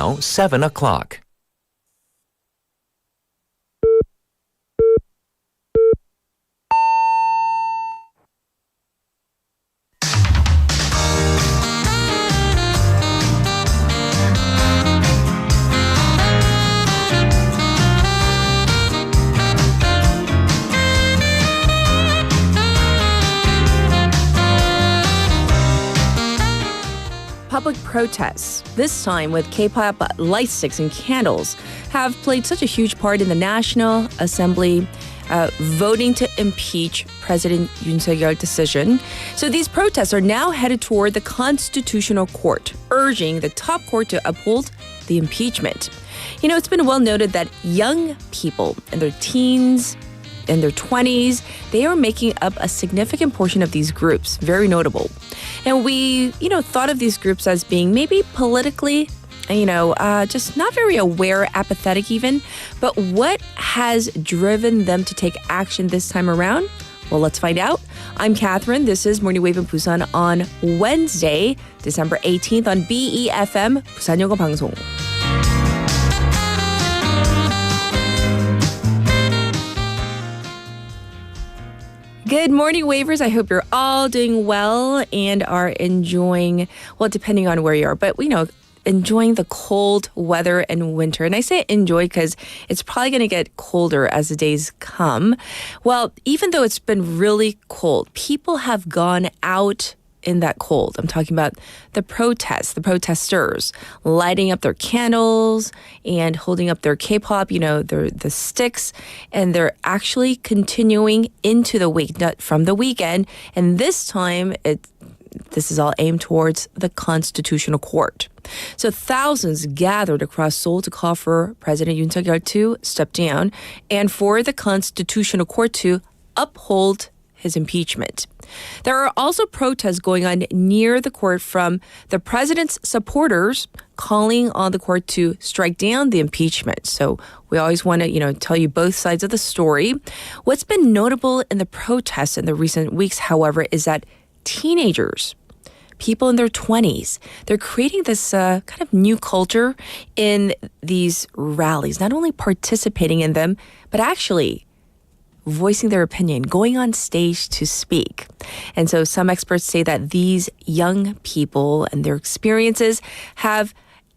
now 7 o'clock. Public protests, this time with K-pop light sticks and candles, have played such a huge part in the National Assembly voting to impeach President Yoon Suk-yeol's decision. So these protests are now headed toward the Constitutional Court, urging the top court to uphold the impeachment. You know, it's been well noted that young people in their teens, in their 20s, they are making up a significant portion of these groups, very notable. And we, thought of these groups as being maybe politically, just not very aware, apathetic even. But what has driven them to take action this time around? Well, let's find out. I'm Catherine. This is Morning Wave in Busan on Wednesday, December 18th on BeFM, Busan영어방송. Good morning, Wavers. I hope you're all doing well and are enjoying, well, depending on where you are, but enjoying the cold weather and winter. And I say enjoy because it's probably going to get colder as the days come. Well, even though it's been really cold, people have gone out in that cold. I'm talking about the protesters lighting up their candles and holding up their K-pop, the sticks, and they're actually continuing into the week, not from the weekend. And this time, this is all aimed towards the Constitutional Court. So thousands gathered across Seoul to call for President Yoon Suk-yeol to step down and for the Constitutional Court to uphold his impeachment. There are also protests going on near the court from the president's supporters calling on the court to strike down the impeachment. So we always want to, tell you both sides of the story. What's been notable in the protests in the recent weeks, however, is that teenagers, people in their 20s, they're creating this kind of new culture in these rallies, not only participating in them, but actually voicing their opinion, going on stage to speak. And so some experts say that these young people and their experiences have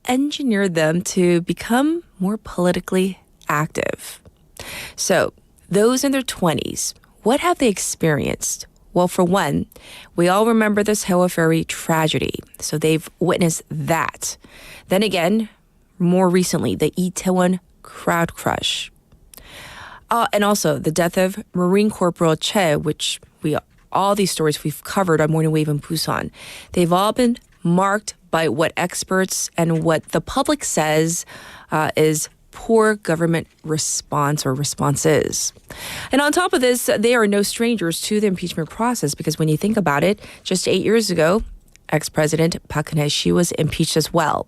engineered them to become more politically active. So those in their 20s, what have they experienced? Well, for one, we all remember the Seo Ferry tragedy. So they've witnessed that. Then again, more recently, the Itaewon crowd crush. And also the death of Marine Corporal Che, which all these stories we've covered on Morning Wave in Busan. They've all been marked by what experts and what the public says is poor government response or responses. And on top of this, they are no strangers to the impeachment process because when you think about it, just 8 years ago, ex-president Park Geun-hye was impeached as well.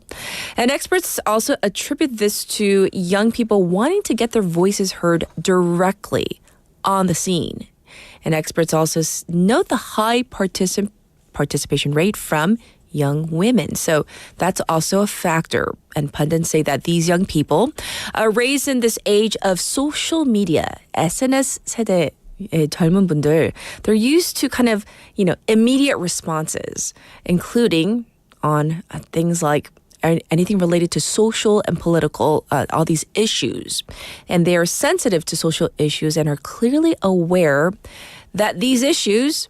And experts also attribute this to young people wanting to get their voices heard directly on the scene. And experts also note the high participation rate from young women. So that's also a factor. And pundits say that these young people are raised in this age of social media, SNS 세대, 젊은 분들, they're used to kind of, immediate responses, including on things like anything related to social and political, all these issues. And they are sensitive to social issues and are clearly aware that these issues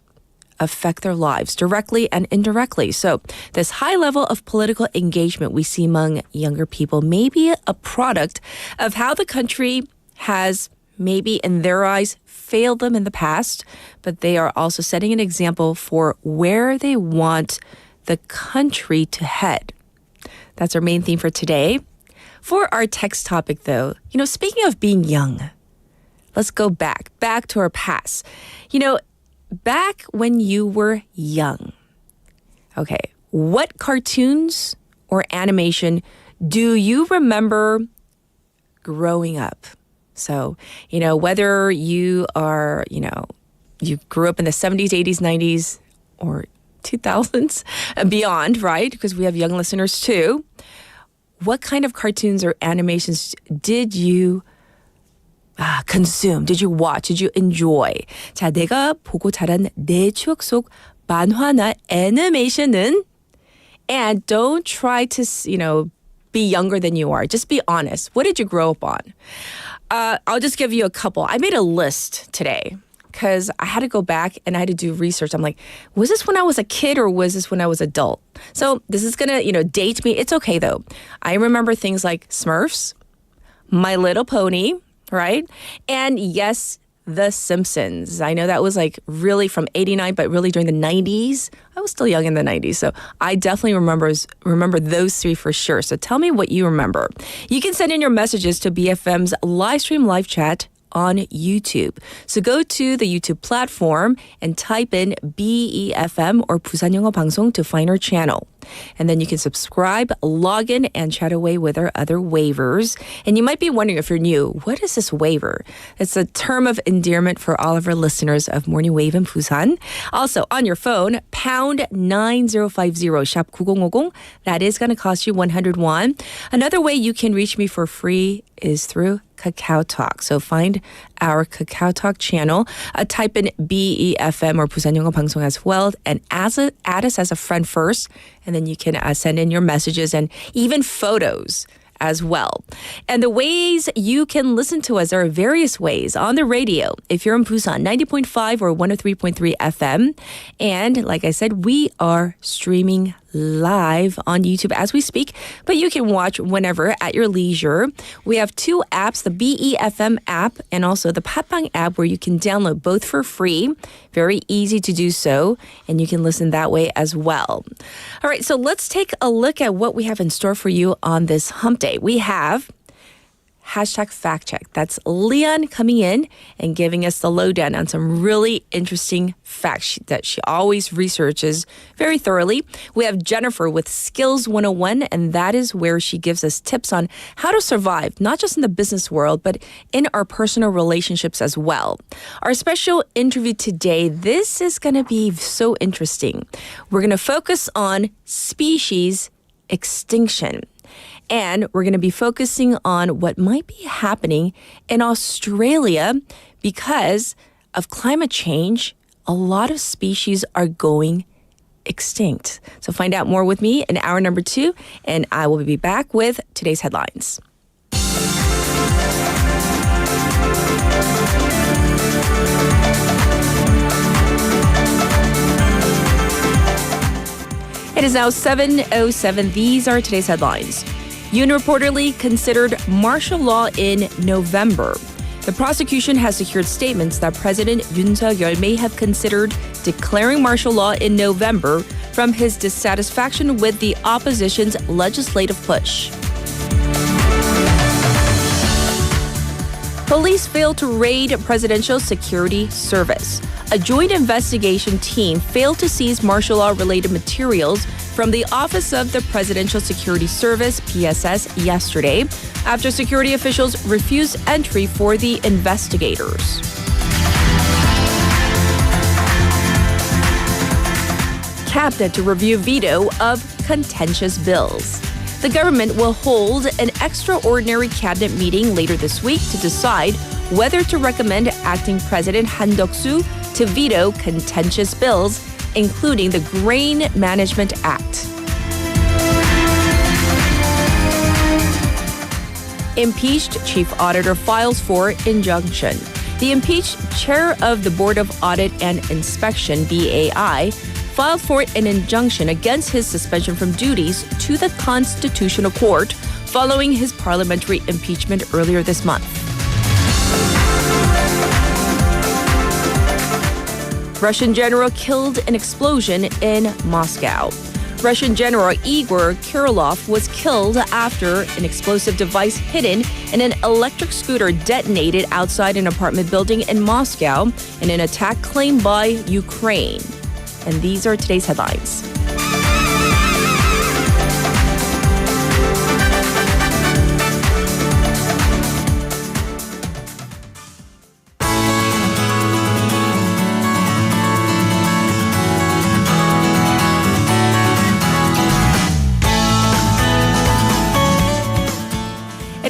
affect their lives directly and indirectly. So this high level of political engagement we see among younger people may be a product of how the country has maybe in their eyes failed them in the past, but they are also setting an example for where they want the country to head. That's our main theme for today. For our text topic, though, speaking of being young, let's go back to our past. Back when you were young. Okay, what cartoons or animation do you remember growing up? So, whether you are, you grew up in the 70s, 80s, 90s, or 2000s and beyond, right? Because we have young listeners too. what kind of cartoons or animations did you consume? Did you watch? Did you enjoy? 자, 내가 보고 자란 내 추억 속 만화나 애니메이션은 and don't try to, be younger than you are. Just be honest. What did you grow up on? I'll just give you a couple. I made a list today because I had to go back and I had to do research. I'm like, was this when I was a kid or was this when I was adult? So this is going to, date me. It's okay though. I remember things like Smurfs, My Little Pony, right? And yes, The Simpsons. I know that was like really from 89, but really during the 90s. I was still young in the 90s, so I definitely remember those three for sure. So tell me what you remember. You can send in your messages to BFM's live stream live chat on YouTube. So go to the YouTube platform and type in BeFM or 부산영어방송 to find our channel. And then you can subscribe, log in, and chat away with our other wavers. And you might be wondering if you're new, what is this waver? It's a term of endearment for all of our listeners of Morning Wave in Busan. Also, on your phone, pound 9050, shop 9050. That is going to cost you 100 won. Another way you can reach me for free is through Kakao Talk. So find our Kakao Talk channel, type in BeFM or 부산영어방송 as well, and add us as a friend first, and then you can send in your messages and even photos as well. And the ways you can listen to us are various ways on the radio. If you're in Busan, 90.5 or 103.3 FM. And like I said, we are streaming live on YouTube as we speak, but you can watch whenever at your leisure. We have two apps, the BeFM app and also the Patbang app, where you can download both for free. Very easy to do so, and you can listen that way as well. All right, so let's take a look at what we have in store for you on this hump day. We have hashtag fact check. That's Leon coming in and giving us the lowdown on some really interesting facts that she always researches very thoroughly. We have Jennifer with Skills 101, and that is where she gives us tips on how to survive, not just in the business world, but in our personal relationships as well. Our special interview today, this is going to be so interesting. We're going to focus on species extinction. And we're going to be focusing on what might be happening in Australia because of climate change. A lot of species are going extinct. So find out more with me in hour number 2, and I will be back with today's headlines. It is now 7:07. These are today's headlines. Yoon reportedly considered martial law in November. The prosecution has secured statements that President Yoon Suk-yeol may have considered declaring martial law in November from his dissatisfaction with the opposition's legislative push. Police failed to raid Presidential Security Service. A joint investigation team failed to seize martial law-related materials from the Office of the Presidential Security Service, PSS, yesterday, after security officials refused entry for the investigators. Cabinet to review veto of contentious bills. The government will hold an extraordinary cabinet meeting later this week to decide whether to recommend acting President Han Duck-soo to veto contentious bills, including the Grain Management Act. Impeached chief auditor files for injunction. The impeached chair of the Board of Audit and Inspection, BAI, filed for an injunction against his suspension from duties to the Constitutional Court following his parliamentary impeachment earlier this month. Russian general killed in explosion in Moscow. Russian General Igor Kirillov was killed after an explosive device hidden in an electric scooter detonated outside an apartment building in Moscow in an attack claimed by Ukraine. And these are today's headlines.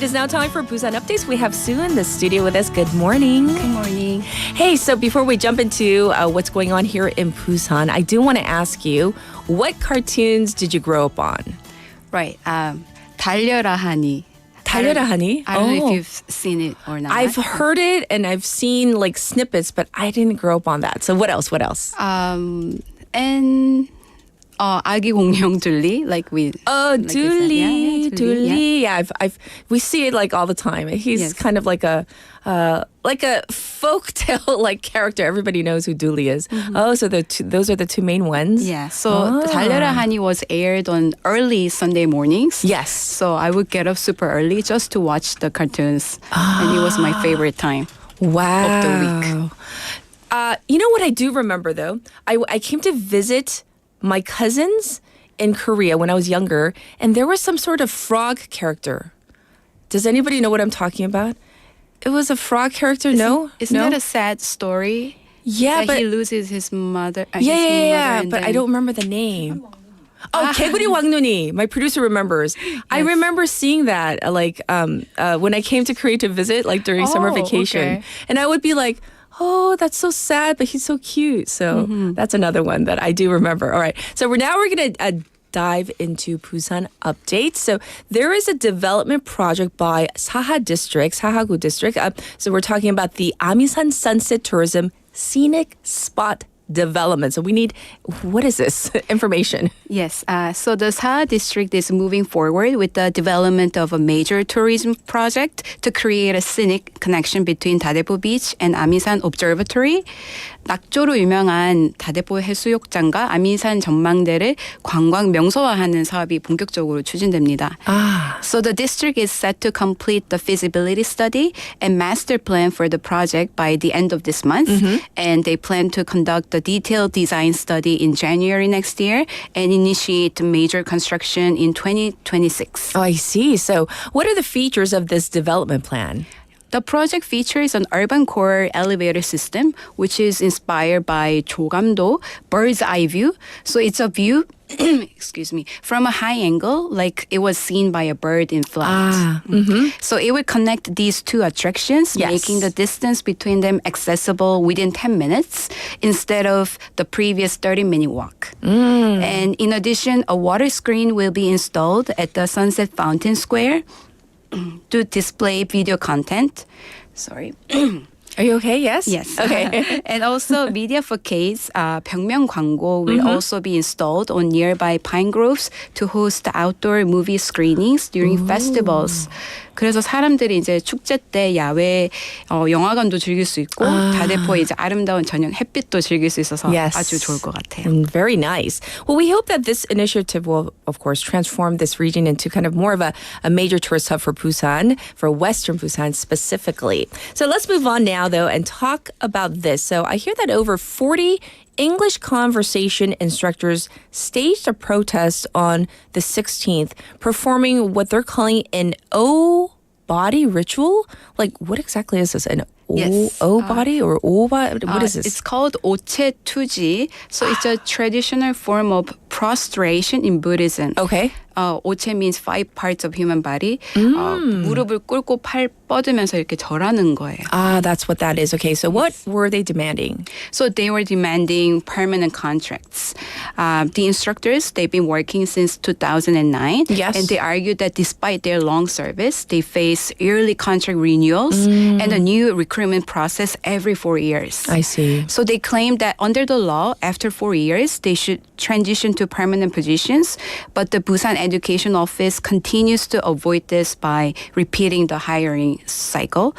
It is now time for Busan Updates. We have Sue in the studio with us. Good morning. Good morning. Hey, so before we jump into what's going on here in Busan, I do want to ask you, what cartoons did you grow up on? Right. 달려라 하니. 달려라 하니? I don't know if you've seen it or not. I've heard it and I've seen like snippets, but I didn't grow up on that. So what else? And 아기 공룡 둘리, like we. Oh, like Dooley, Dooley, yeah. We see it like all the time. He's Yes. kind of like a folktale like character. Everybody knows who Dooley is. Oh, so those are the two main ones. Yeah. So 달려라 하니 was aired on early Sunday mornings. Yes. So I would get up super early just to watch the cartoons, and it was my favorite time. Wow. Of the week. You know what I do remember though? I came to visit my cousins in Korea when I was younger, and there was some sort of frog character. Does anybody know what I'm talking about? It was a frog character. No? Isn't that a sad story? Yeah, that but he loses his mother. yeah, and but I then- don't remember the name. Oh, 개구리 왕눈이. My producer remembers. I remember seeing that when I came to Korea to visit, like during summer Oh, vacation, okay. and I would be like, "Oh, that's so sad, but he's so cute." So that's another one that I do remember. All right, so we're gonna dive into Busan updates. So there is a development project by Sahagu District. So we're talking about the Amisan Sunset Tourism Scenic Spot Development. So we need, what is this information? Yes. So the Sa district is moving forward with the development of a major tourism project to create a scenic connection between 다대포 Beach and 아미산 Observatory. 낙조로 유명한 다대포 해수욕장과 아미산 전망대를 관광 명소화하는 사업이 본격적으로 추진됩니다. So the district is set to complete the feasibility study and master plan for the project by the end of this month. And they plan to conduct the detailed design study in January next year and initiate major construction in 2026. Oh, I see. So what are the features of this development plan? The project features an urban core elevator system, which is inspired by 조감도, bird's eye view. So it's a view, excuse me, from a high angle, like it was seen by a bird in flight. So it would connect these two attractions, Yes. making the distance between them accessible within 10 minutes instead of the previous 30-minute walk. And in addition, a water screen will be installed at the Sunset Fountain Square to display video content. Sorry. Are you okay? Yes? Yes. Okay. And also media for case, 벽면 광고 will also be installed on nearby pine groves to host outdoor movie screenings during festivals. 그래서 사람들이 이제 축제 때 야외 영화관도 즐길 수 있고 다대포의 이제 아름다운 저녁 햇빛도 즐길 수 있어서 Yes. 아주 좋을 것 같아요. Very nice. Well, we hope that this initiative will, of course, transform this region into kind of more of a major tourist hub for Busan, for Western Busan specifically. So let's move on now, though, and talk about this. So I hear that over 40 English conversation instructors staged a protest on the 16th, performing what they're calling an O-body ritual. Like, what exactly is this? An Yes. O-body or O-body? What is this? It's called 오체투지. So it's a traditional form of prostration in Buddhism. Okay. 오체 means 5 parts of human body. 무릎을 꿇고 팔 뻗으면서 이렇게 절하는 거예요. That's what that is. Okay, so what were they demanding? So they were demanding permanent contracts. The instructors, they've been working since 2009. Yes. And they argued that despite their long service, they face yearly contract renewals and a new recruitment process every 4 years. I see. So they claimed that under the law, after 4 years, they should transition to permanent positions. But the Busan Education Office continues to avoid this by repeating the hiring cycle.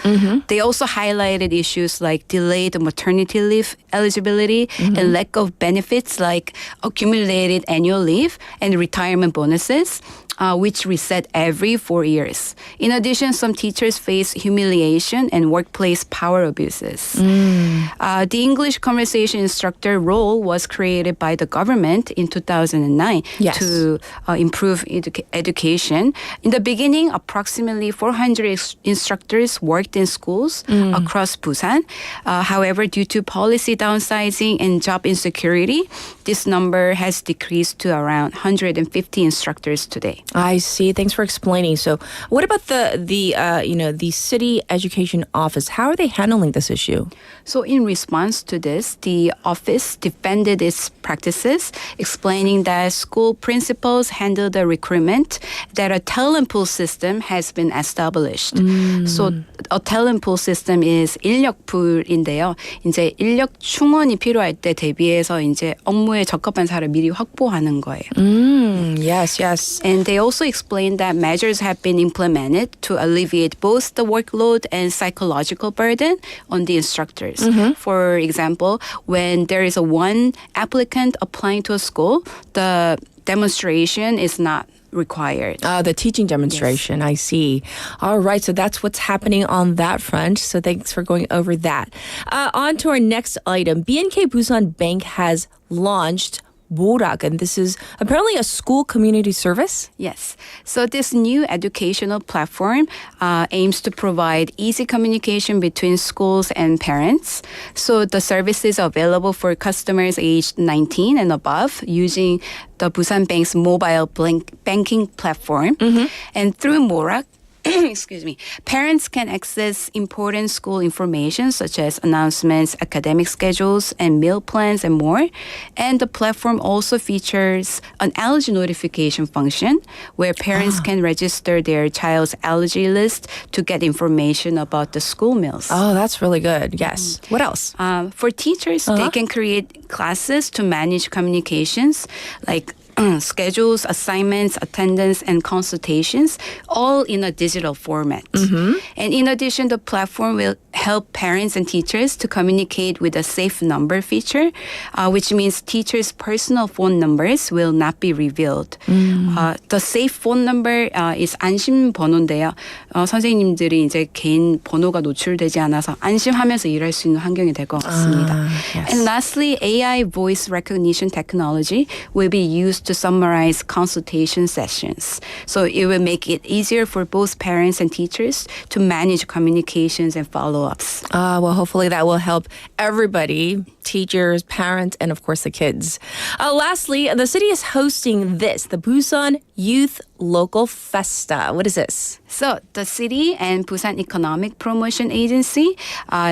They also highlighted issues like delayed maternity leave eligibility and lack of benefits like accumulated annual leave and retirement bonuses. Which reset every 4 years. In addition, some teachers face humiliation and workplace power abuses. The English conversation instructor role was created by the government in 2009 Yes. to improve education. In the beginning, approximately 400 instructors worked in schools across Busan. However, due to policy downsizing and job insecurity, this number has decreased to around 150 instructors today. I see. Thanks for explaining. So, what about the city education office? How are they handling this issue? So in response to this, the office defended its practices, explaining that school principals handle the recruitment, that a talent pool system has been established. So a talent pool system is 인력풀인데요. 이제 인력 충원이 필요할 때 대비해서 이제 업무에 적합한 사람을 미리 확보하는 거예요. Yes, yes. And they also explained that measures have been implemented to alleviate both the workload and psychological burden on the instructors. For example, when there is one applicant applying to a school, the demonstration is not required. The teaching demonstration, yes. I see. All right, so that's what's happening on that front. So thanks for going over that. On to our next item. BNK Busan Bank has launched Borak, and this is apparently a school community service? Yes. So this new educational platform aims to provide easy communication between schools and parents. So the service is available for customers aged 19 and above using the Busan Bank's mobile banking platform. And through Borak, excuse me, parents can access important school information such as announcements, academic schedules, and meal plans, and more. And the platform also features an allergy notification function where parents can register their child's allergy list to get information about the school meals. Oh, that's really good. Yes. What else? For teachers, they can create classes to manage communications like schedules, assignments, attendance, and consultations, all in a digital format. And in addition, the platform will help parents and teachers to communicate with a safe number feature, which means teachers' personal phone numbers will not be revealed. The safe phone number is 안심 번호인데요. 선생님들이 이제 개인 번호가 노출되지 않아서 안심하면서 일할 수 있는 환경이 될 것 같습니다. Yes. And lastly, AI voice recognition technology will be used to summarize consultation sessions. So it will make it easier for both parents and teachers to manage communications and follow-ups. Well, hopefully that will help everybody, teachers, parents, and of course the kids. Lastly, the city is hosting the Busan Youth Local Festa. What is this? So the city and Busan Economic Promotion Agency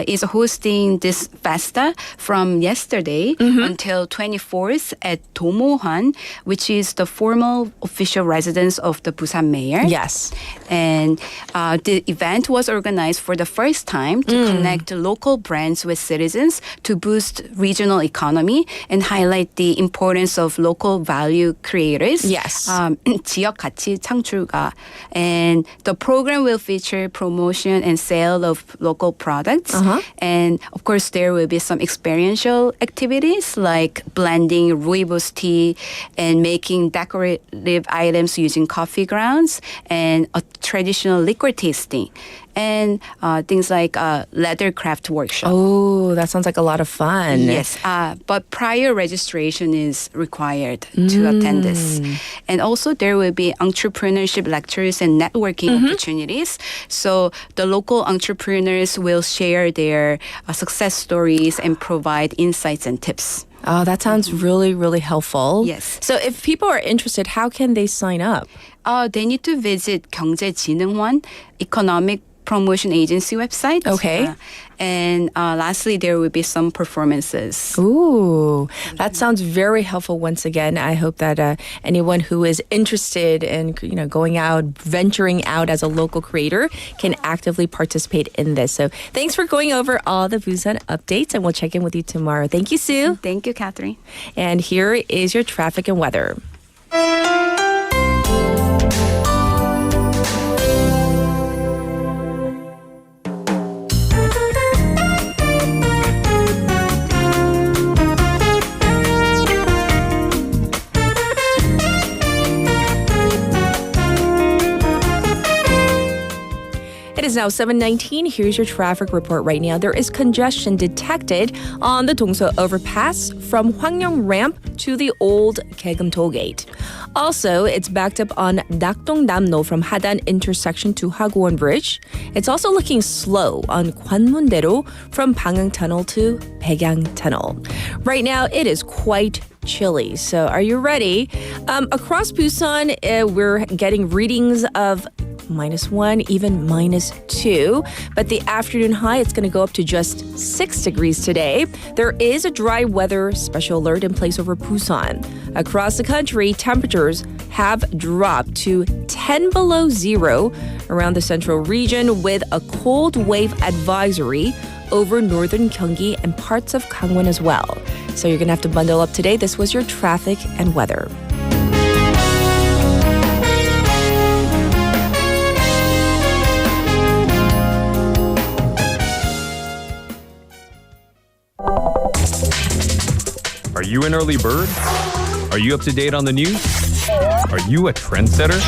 is hosting this festa from yesterday until 24th at Domohan, which is the formal official residence of the Busan mayor. Yes. And the event was organized for the first time to connect local brands with citizens to boost regional economy and highlight the importance of local value creators. Yes. 지역 가치 창출가. And the program will feature promotion and sale of local products. And of course, there will be some experiential activities like blending rooibos tea and making decorative items using coffee grounds and a traditional liquor tasting. And things like leather craft workshop. Oh, that sounds like a lot of fun. Yes, but prior registration is required to attend this. And also there will be entrepreneurship lectures and networking opportunities. So the local entrepreneurs will share their success stories and provide insights and tips. Oh, that sounds really, really helpful. Yes. So if people are interested, how can they sign up? They need to visit 경제진흥원 Economic Promotion Agency website. Okay. And lastly, there will be some performances. Ooh, that sounds very helpful once again. I hope that anyone who is interested in going out, venturing out as a local creator can actively participate in this. So thanks for going over all the Busan updates, and we'll check in with you tomorrow. Thank you, Sue. Thank you, Catherine. And here is your traffic and weather. It is now 7:19. Here's your traffic report right now. There is congestion detected on the Dongso overpass from Hwangryong ramp to the old Kaegum toll gate. Also, it's backed up on Nakdong-Namno from Hadan intersection to Hagwon Bridge. It's also looking slow on Gwanmun-daero from Bangang Tunnel to Baegang Tunnel. Right now, it is quite chilly. So are you ready? Across Busan, we're getting readings of -1, even -2. But the afternoon high, it's going to go up to just 6 degrees today. There is a dry weather special alert in place over Busan. Across the country, temperatures have dropped to 10 below zero around the central region with a cold wave advisory over northern Gyeonggi and parts of Gangwon as well. So you're going to have to bundle up today. This was your traffic and weather. Are you an early bird? Are you up to date on the news? Are you a trendsetter?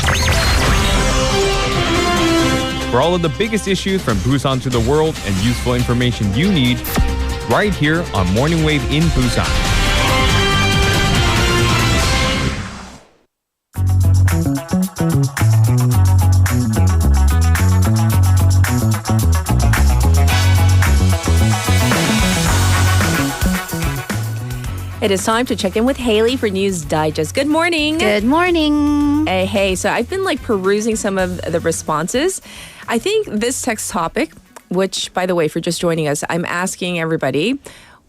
For all of the biggest issues from Busan to the world and useful information you need, right here on Morning Wave in Busan. It is time to check in with Haley for News Digest. Good morning. Good morning. Hey, so I've been perusing some of the responses. I think this text topic, which, by the way, for just joining us, I'm asking everybody,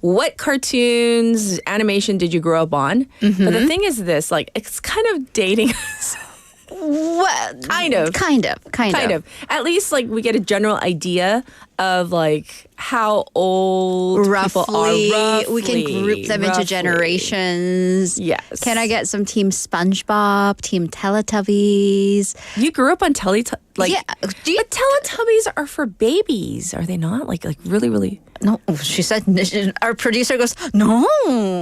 what cartoons, animation did you grow up on? Mm-hmm. But the thing is this, it's kind of dating us. What? Kind of. At least we get a general idea of how old people are. Roughly. We can group them into generations. Yes. Can I get some Team SpongeBob, Team Teletubbies? You grew up on Teletubbies? Yeah. But Teletubbies are for babies, are they not? Like really, really? No, she said. Our producer goes, no.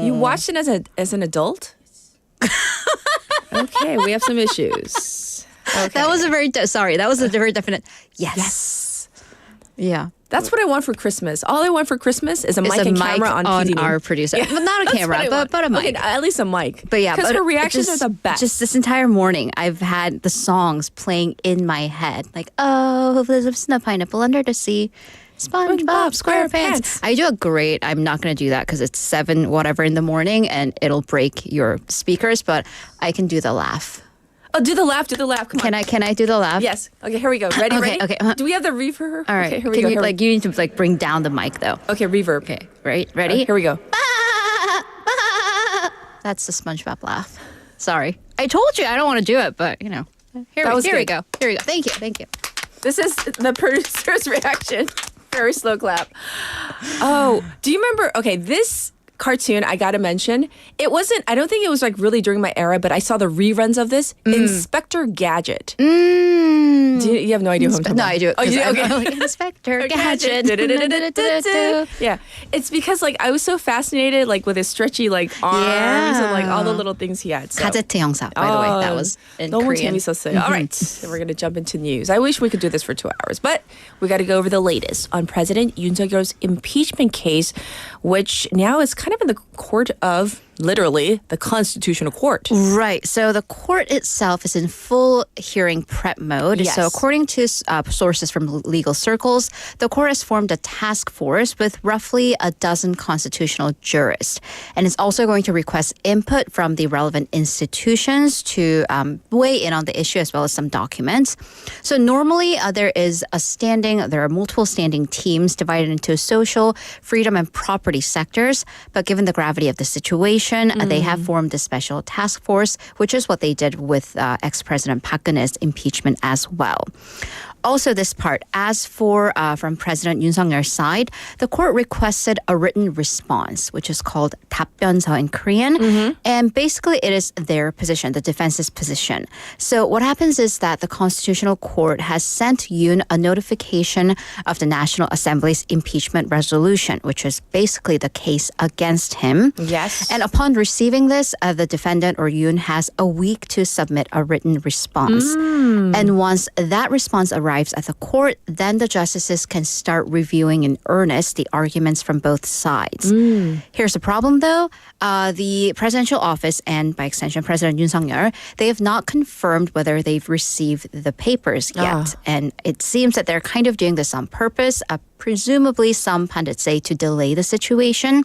You watched it as an adult? Okay, we have some issues. Okay. That was a very definite yes. Yeah. That's what I want for Christmas. All I want for Christmas is a mic and camera on PD. Our producer. Yeah, but not a camera, but a mic. Okay, at least a mic. But yeah, because her reactions are the best. Just this entire morning, I've had the songs playing in my head. Oh, there's no pineapple under the sea. SpongeBob SquarePants. I do a great. I'm not going to do that because it's 7 whatever in the morning and it'll break your speakers. But I can do the laugh. Oh, do the laugh. Come on. Can I do the laugh? Yes. Okay, here we go. Ready? Okay, ready? okay. Do we have the reverb for her? All right. Okay, here we go. You need to bring down the mic though. Okay, reverb. Okay. Right. Ready? Here we go. That's the SpongeBob laugh. Sorry. I told you I don't want to do it, but here we go. Here we go. Thank you. This is the producer's reaction. Very slow clap. Oh, do you remember? Okay, this cartoon I gotta mention. I don't think it was really during my era, but I saw the reruns of this. Inspector Gadget. You have no idea who I'm talking about? No, I do. Oh, you do? Okay. Inspector Gadget. Yeah, it's because I was so fascinated with his stretchy arms and all the little things he had. So. 가제트 형사, by the way, that was in 너무 Korean. 재밌었어요. All right, so we're gonna jump into news. I wish we could do this for 2 hours, but we got to go over the latest on President Yoon Suk-yeol's impeachment case, which now is kind of in the court of literally the Constitutional Court. Right. So the court itself is in full hearing prep mode. Yes. So according to sources from legal circles, the court has formed a task force with roughly a dozen constitutional jurists. And it's also going to request input from the relevant institutions to weigh in on the issue as well as some documents. So normally there are multiple standing teams divided into social, freedom, and property sectors. But given the gravity of the situation, they have formed a special task force, which is what they did with ex-President Park Geun-hye's impeachment as well. Also, this part, as for from President Yoon Suk-yeol's side, the court requested a written response, which is called 답변서 in Korean. And basically, it is their position, the defense's position. So what happens is that the Constitutional Court has sent Yoon a notification of the National Assembly's impeachment resolution, which is basically the case against him. Yes. And upon receiving this, the defendant or Yoon has a week to submit a written response. And once that response arrives at the court, then the justices can start reviewing in earnest the arguments from both sides. Here's the problem, though. The presidential office and, by extension, President Yoon Suk-yeol, they have not confirmed whether they've received the papers yet. And it seems that they're kind of doing this on purpose presumably some pundits say to delay the situation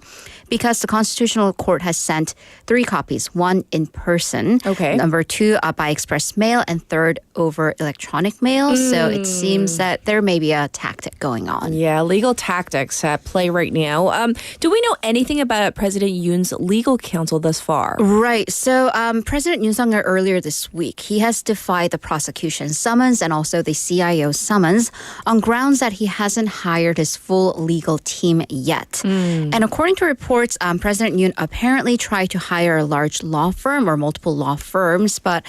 because the Constitutional Court has sent 3 copies, 1 in person, Okay. number 2 by express mail, and 3rd over electronic mail. So it seems that there may be a tactic going on. Yeah, legal tactics at play right now. Do we know anything about President Yoon's legal counsel thus far? Right. So President Yoon Suk-yeol earlier this week, he has defied the prosecution summons and also the CIO summons on grounds that he hasn't hired his full legal team yet. And according to reports, President Yoon apparently tried to hire a large law firm or multiple law firms, but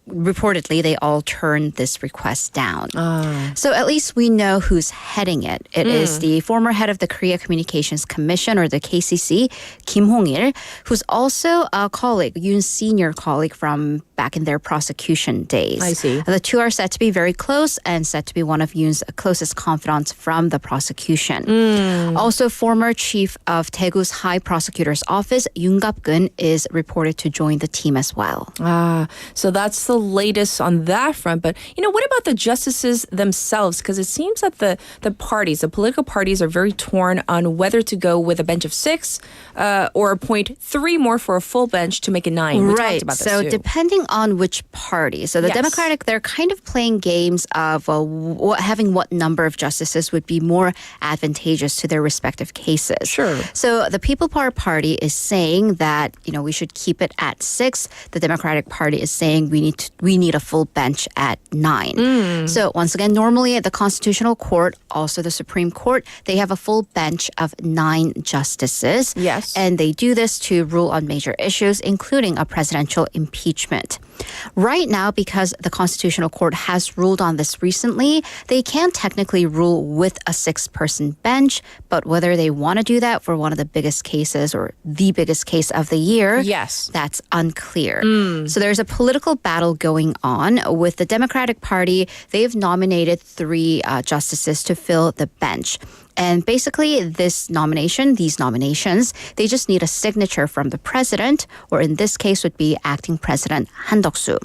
reportedly, they all turned this request down. So at least we know who's heading it. It is the former head of the Korea Communications Commission, or the KCC, Kim Hong-il, who's also a colleague, Yoon's senior colleague from back in their prosecution days. I see. The two are said to be very close and said to be one of Yoon's closest confidants from the prosecution. Also, former chief of Daegu's High Prosecutor's Office, Yoon Gap-gun, is reported to join the team as well. So that's the latest on that front. But, what about the justices themselves? Because it seems that the political parties are very torn on whether to go with a bench of 6 or appoint 3 more for a full bench to make it 9. We talked about this So too. depending on which party. So the Yes. Democratic, they're kind of playing games of having what number of justices would be more advantageous to their respective cases. Sure. So the People Power Party is saying that, we should keep it at 6. The Democratic Party is saying we need a full bench at 9. So once again, normally at the Constitutional Court, also the Supreme Court, they have a full bench of 9 justices. Yes. And they do this to rule on major issues, including a presidential impeachment. Right now, because the Constitutional Court has ruled on this recently, they can technically rule with a 6-person bench, but whether they want to do that for one of the biggest cases or the biggest case of the year, Yes. that's unclear. So there's a political battle going on with the Democratic Party. They've nominated 3 justices to fill the bench. And basically, these nominations, they just need a signature from the president, or in this case would be acting president Han Duck-soo.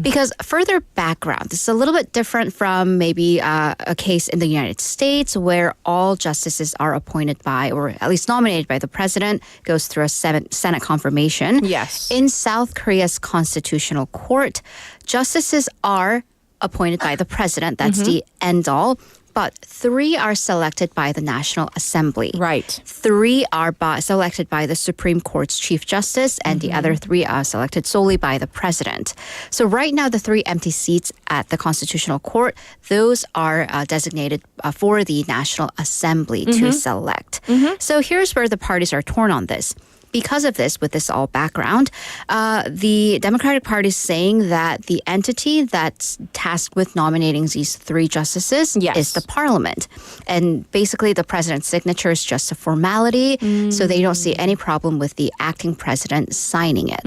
Because further background, this is a little bit different from maybe a case in the United States where all justices are appointed by, or at least nominated by the president, goes through a Senate confirmation. Yes. In South Korea's Constitutional Court, justices are appointed by the president. That's the end all. But 3 are selected by the National Assembly. Right. 3 are selected by the Supreme Court's Chief Justice, and the other 3 are selected solely by the president. So right now, the 3 empty seats at the Constitutional Court, those are designated for the National Assembly to select. So here's where the parties are torn on this. Because of this, with this all background, the Democratic Party is saying that the entity that's tasked with nominating these 3 justices Yes. is the parliament. And basically, the president's signature is just a formality, so they don't see any problem with the acting president signing it.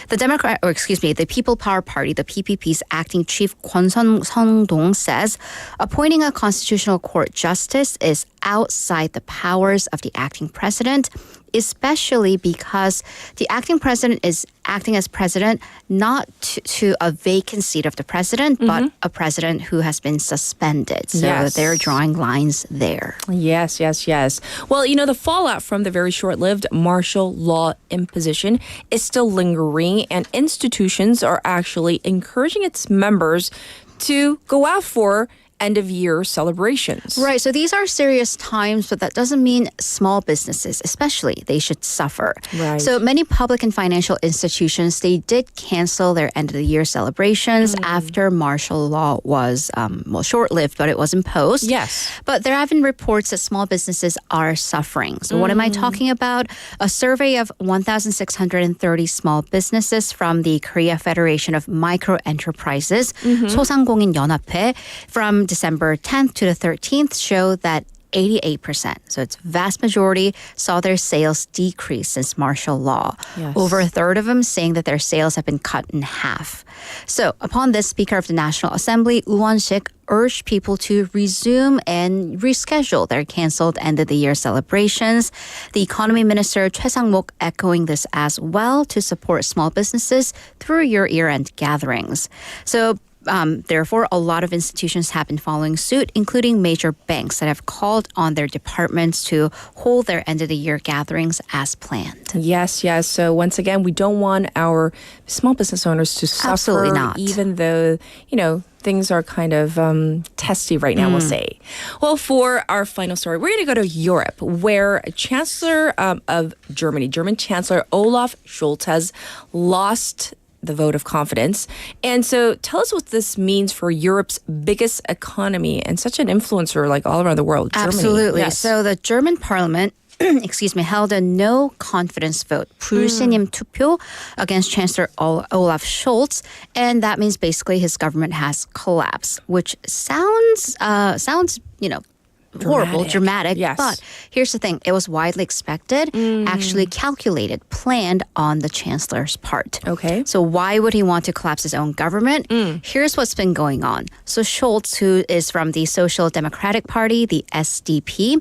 The People Power Party, the PPP's acting chief Kwon Sung-dong says appointing a Constitutional Court justice is outside the powers of the acting president, especially because the acting president is acting as president not to a vacant seat of the president, but a president who has been suspended. So Yes. they're drawing lines there. Yes. Well, the fallout from the very short-lived martial law imposition is still lingering, and institutions are actually encouraging its members to go out for end-of-year celebrations. Right. So these are serious times, but that doesn't mean small businesses, especially, they should suffer. Right. So many public and financial institutions, they did cancel their end-of-the-year celebrations after martial law was, short-lived, but it was imposed. Yes. But there have been reports that small businesses are suffering. So what am I talking about? A survey of 1,630 small businesses from the Korea Federation of Micro Enterprises, 소상공인 연합회, from December 10th to the 13th show that 88%, so it's vast majority, saw their sales decrease since martial law. Yes. Over a third of them saying that their sales have been cut in half. So upon this, Speaker of the National Assembly, Woo Won-sik, urged people to resume and reschedule their canceled end-of-the-year celebrations. The Economy Minister Choi Sang-mok echoing this as well to support small businesses through your year-end gatherings. So Therefore, a lot of institutions have been following suit, including major banks that have called on their departments to hold their end-of-the-year gatherings as planned. Yes, yes. So once again, we don't want our small business owners to suffer. Absolutely not. Even though, things are kind of testy right now, we'll say. Well, for our final story, we're going to go to Europe, where Chancellor of Germany, German Chancellor Olaf Scholz, has lost the vote of confidence. And so tell us what this means for Europe's biggest economy and such an influencer like all around the world, Germany. Absolutely. Yes. So the German parliament held a no confidence vote, 불신임 투표, against Chancellor Olaf Scholz, and that means basically his government has collapsed, which sounds horrible, dramatic. Yes. But here's the thing. It was widely expected, actually calculated, planned on the chancellor's part. Okay. So why would he want to collapse his own government? Here's what's been going on. So Scholz, who is from the Social Democratic Party, the SDP,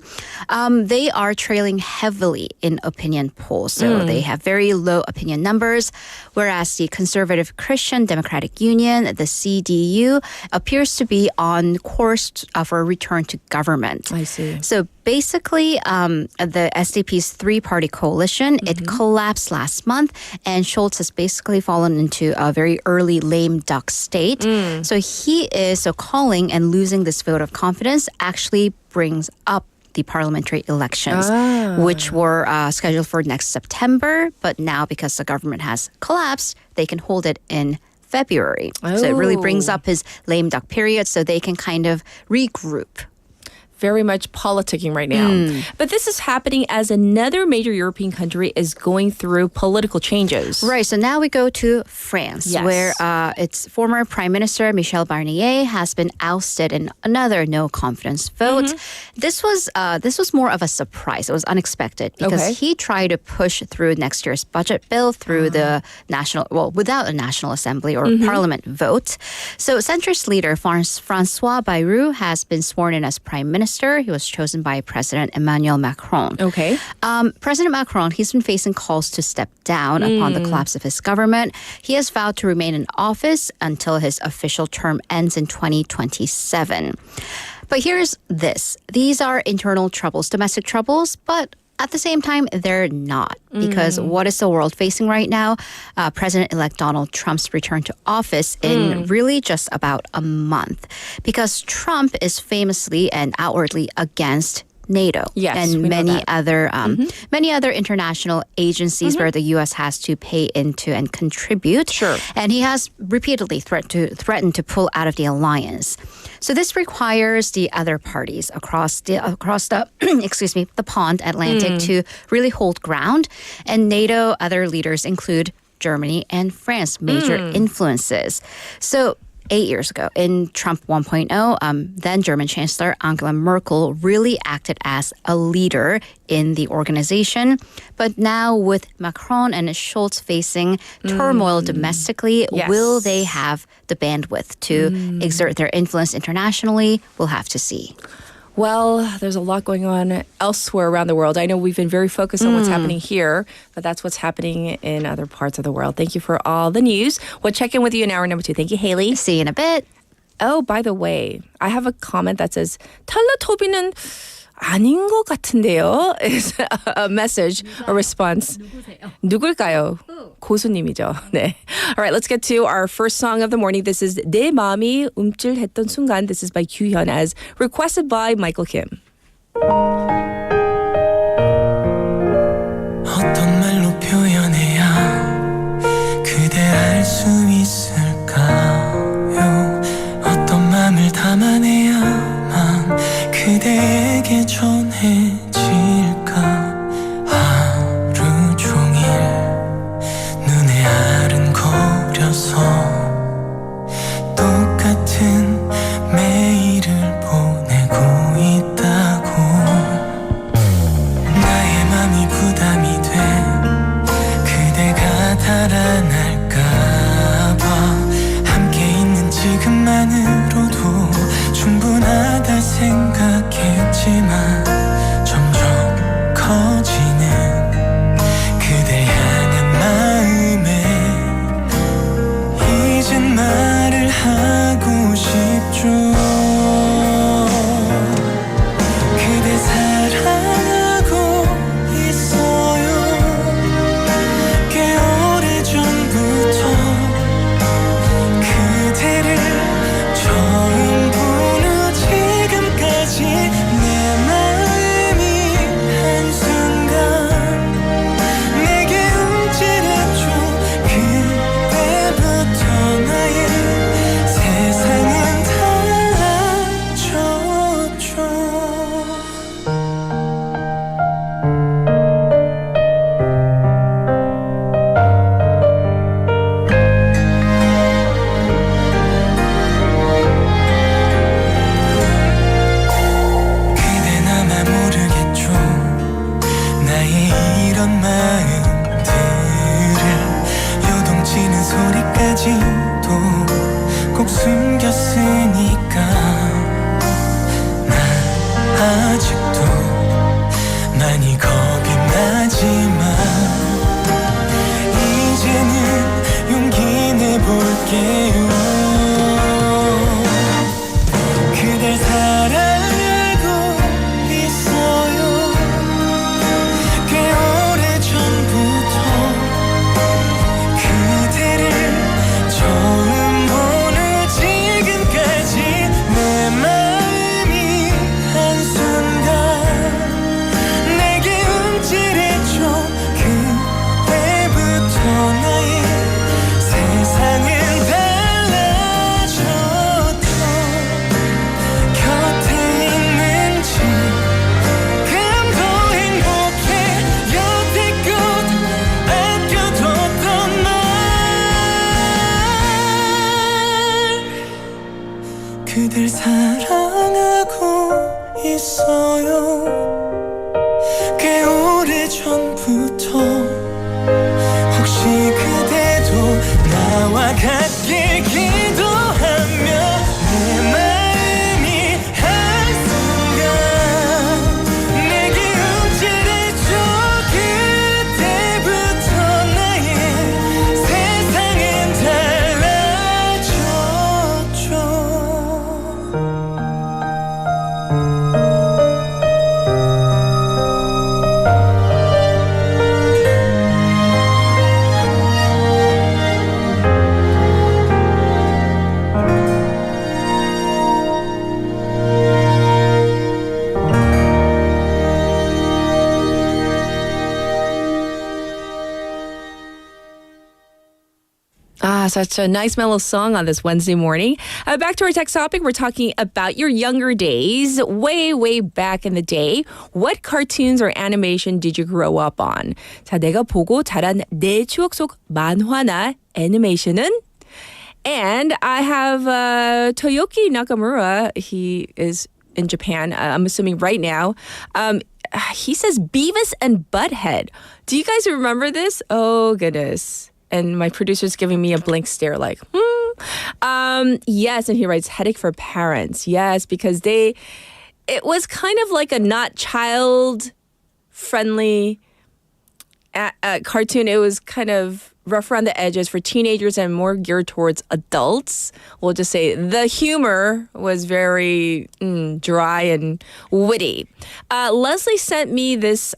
they are trailing heavily in opinion polls. So they have very low opinion numbers, whereas the Conservative Christian Democratic Union, the CDU, appears to be on course for a return to government. I see. So basically, the SDP's three-party coalition, it collapsed last month, and Scholz has basically fallen into a very early lame duck state. So he is calling and losing this vote of confidence actually brings up the parliamentary elections, which were scheduled for next September. But now, because the government has collapsed, they can hold it in February. So it really brings up his lame duck period so they can kind of regroup. Very much politicking right now. But this is happening as another major European country is going through political changes. Right. So now we go to France, Yes. where its former Prime Minister Michel Barnier has been ousted in another no confidence vote. This was more of a surprise. It was unexpected because he tried to push through next year's budget bill through the without a National Assembly or Parliament vote. So centrist leader Francois Bayrou has been sworn in as Prime Minister. He was chosen by President Emmanuel Macron. Okay. President Macron, he's been facing calls to step down upon the collapse of his government. He has vowed to remain in office until his official term ends in 2027. But here's this. These are internal troubles, domestic troubles, but at the same time, they're not. Because what is the world facing right now? President-elect Donald Trump's return to office in really just about a month. Because Trump is famously and outwardly against NATO Yes, and we know many other international agencies where the U.S. has to pay into and contribute. Sure. And he has repeatedly threatened to pull out of the alliance. So this requires the other parties across the the pond Atlantic to really hold ground. And NATO other leaders include Germany and France, major influences. So 8 years ago, in Trump 1.0, then German Chancellor Angela Merkel really acted as a leader in the organization. But now with Macron and Scholz facing turmoil domestically, Yes. will they have the bandwidth to exert their influence internationally? We'll have to see. Well, there's a lot going on elsewhere around the world. I know we've been very focused on what's happening here, but that's what's happening in other parts of the world. Thank you for all the news. We'll check in with you in hour number 2. Thank you, Haley. See you in a bit. Oh, by the way, I have a comment that says 텔레토비는 아닌 것 같은데요. Is a message, a response. 누굴까요? 고수님이죠. 네. All right, let's get to our first song of the morning. This is 내 마음이 움찔했던 순간. This is by Kyuhyun as requested by Michael Kim. 어떤 말로 표현해야 그대 알 수 있을까요? 어떤 맘을 담아내야만 그대에게 전해질까? 하루 종일 눈에 아른거려서 똑같은 메일을 보내고 있다고 나의 맘이 부담이 돼 그대가 달아날까봐 함께 있는 지금만으로도 충분하다 생각했지만 점점 커지는 그댈 향한 마음에 이젠 말을 하기 있어요 꽤 오래전부터 혹시 그대도 나와 같길 기도하며 내 마음이 한순간 내게 움찔해줘 그때부터 나의 세상은 달라졌죠 Such a nice mellow song on this Wednesday morning. Back to our text topic. We're talking about your younger days, way back in the day. What cartoons or animation did you grow up on? 자, 내가 보고 자란 내 추억 속 만화나 애니메이션은? And I have Toyoki Nakamura. He is in Japan, I'm assuming right now. He says Beavis and Butthead. Do you guys remember this? Oh, goodness. And my producer's giving me a blank stare like, yes, and he writes, headache for parents. Yes, because it was kind of like a not child-friendly cartoon. It was kind of rough around the edges for teenagers and more geared towards adults. We'll just say the humor was very dry and witty. Leslie sent me this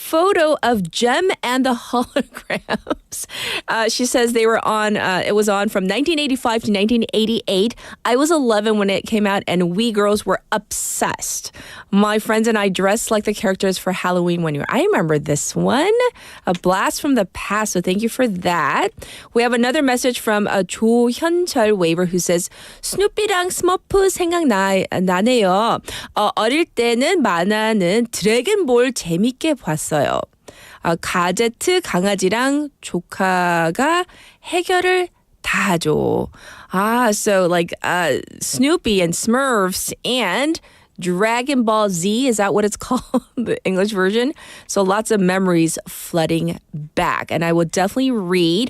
photo of Jem and the Holograms. She says they were on, it was on from 1985 to 1988. I was 11 when it came out and we girls were obsessed. My friends and I dressed like the characters for Halloween one year. I remember this one. A blast from the past, so thank you for that. We have another message from 조현철 Waver who says 스누피랑 스머프 생각나네요. 어릴 때는 만화는 드래곤볼 재밌게 봤어요. 가제트 강아지랑 조카가 해결을 다 하죠. So like Snoopy and Smurfs and Dragon Ball Z, is that what it's called? The English version? So lots of memories flooding back. And I will definitely read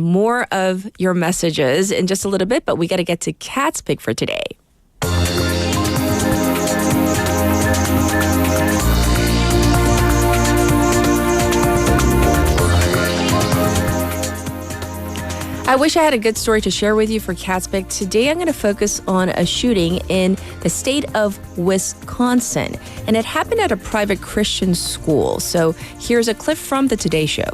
more of your messages in just a little bit, but we got to get to Kat's pick for today. I wish I had a good story to share with you for Cat's Pick. Today I'm going to focus on a shooting in the state of Wisconsin. And it happened at a private Christian school. So here's a clip from the Today Show.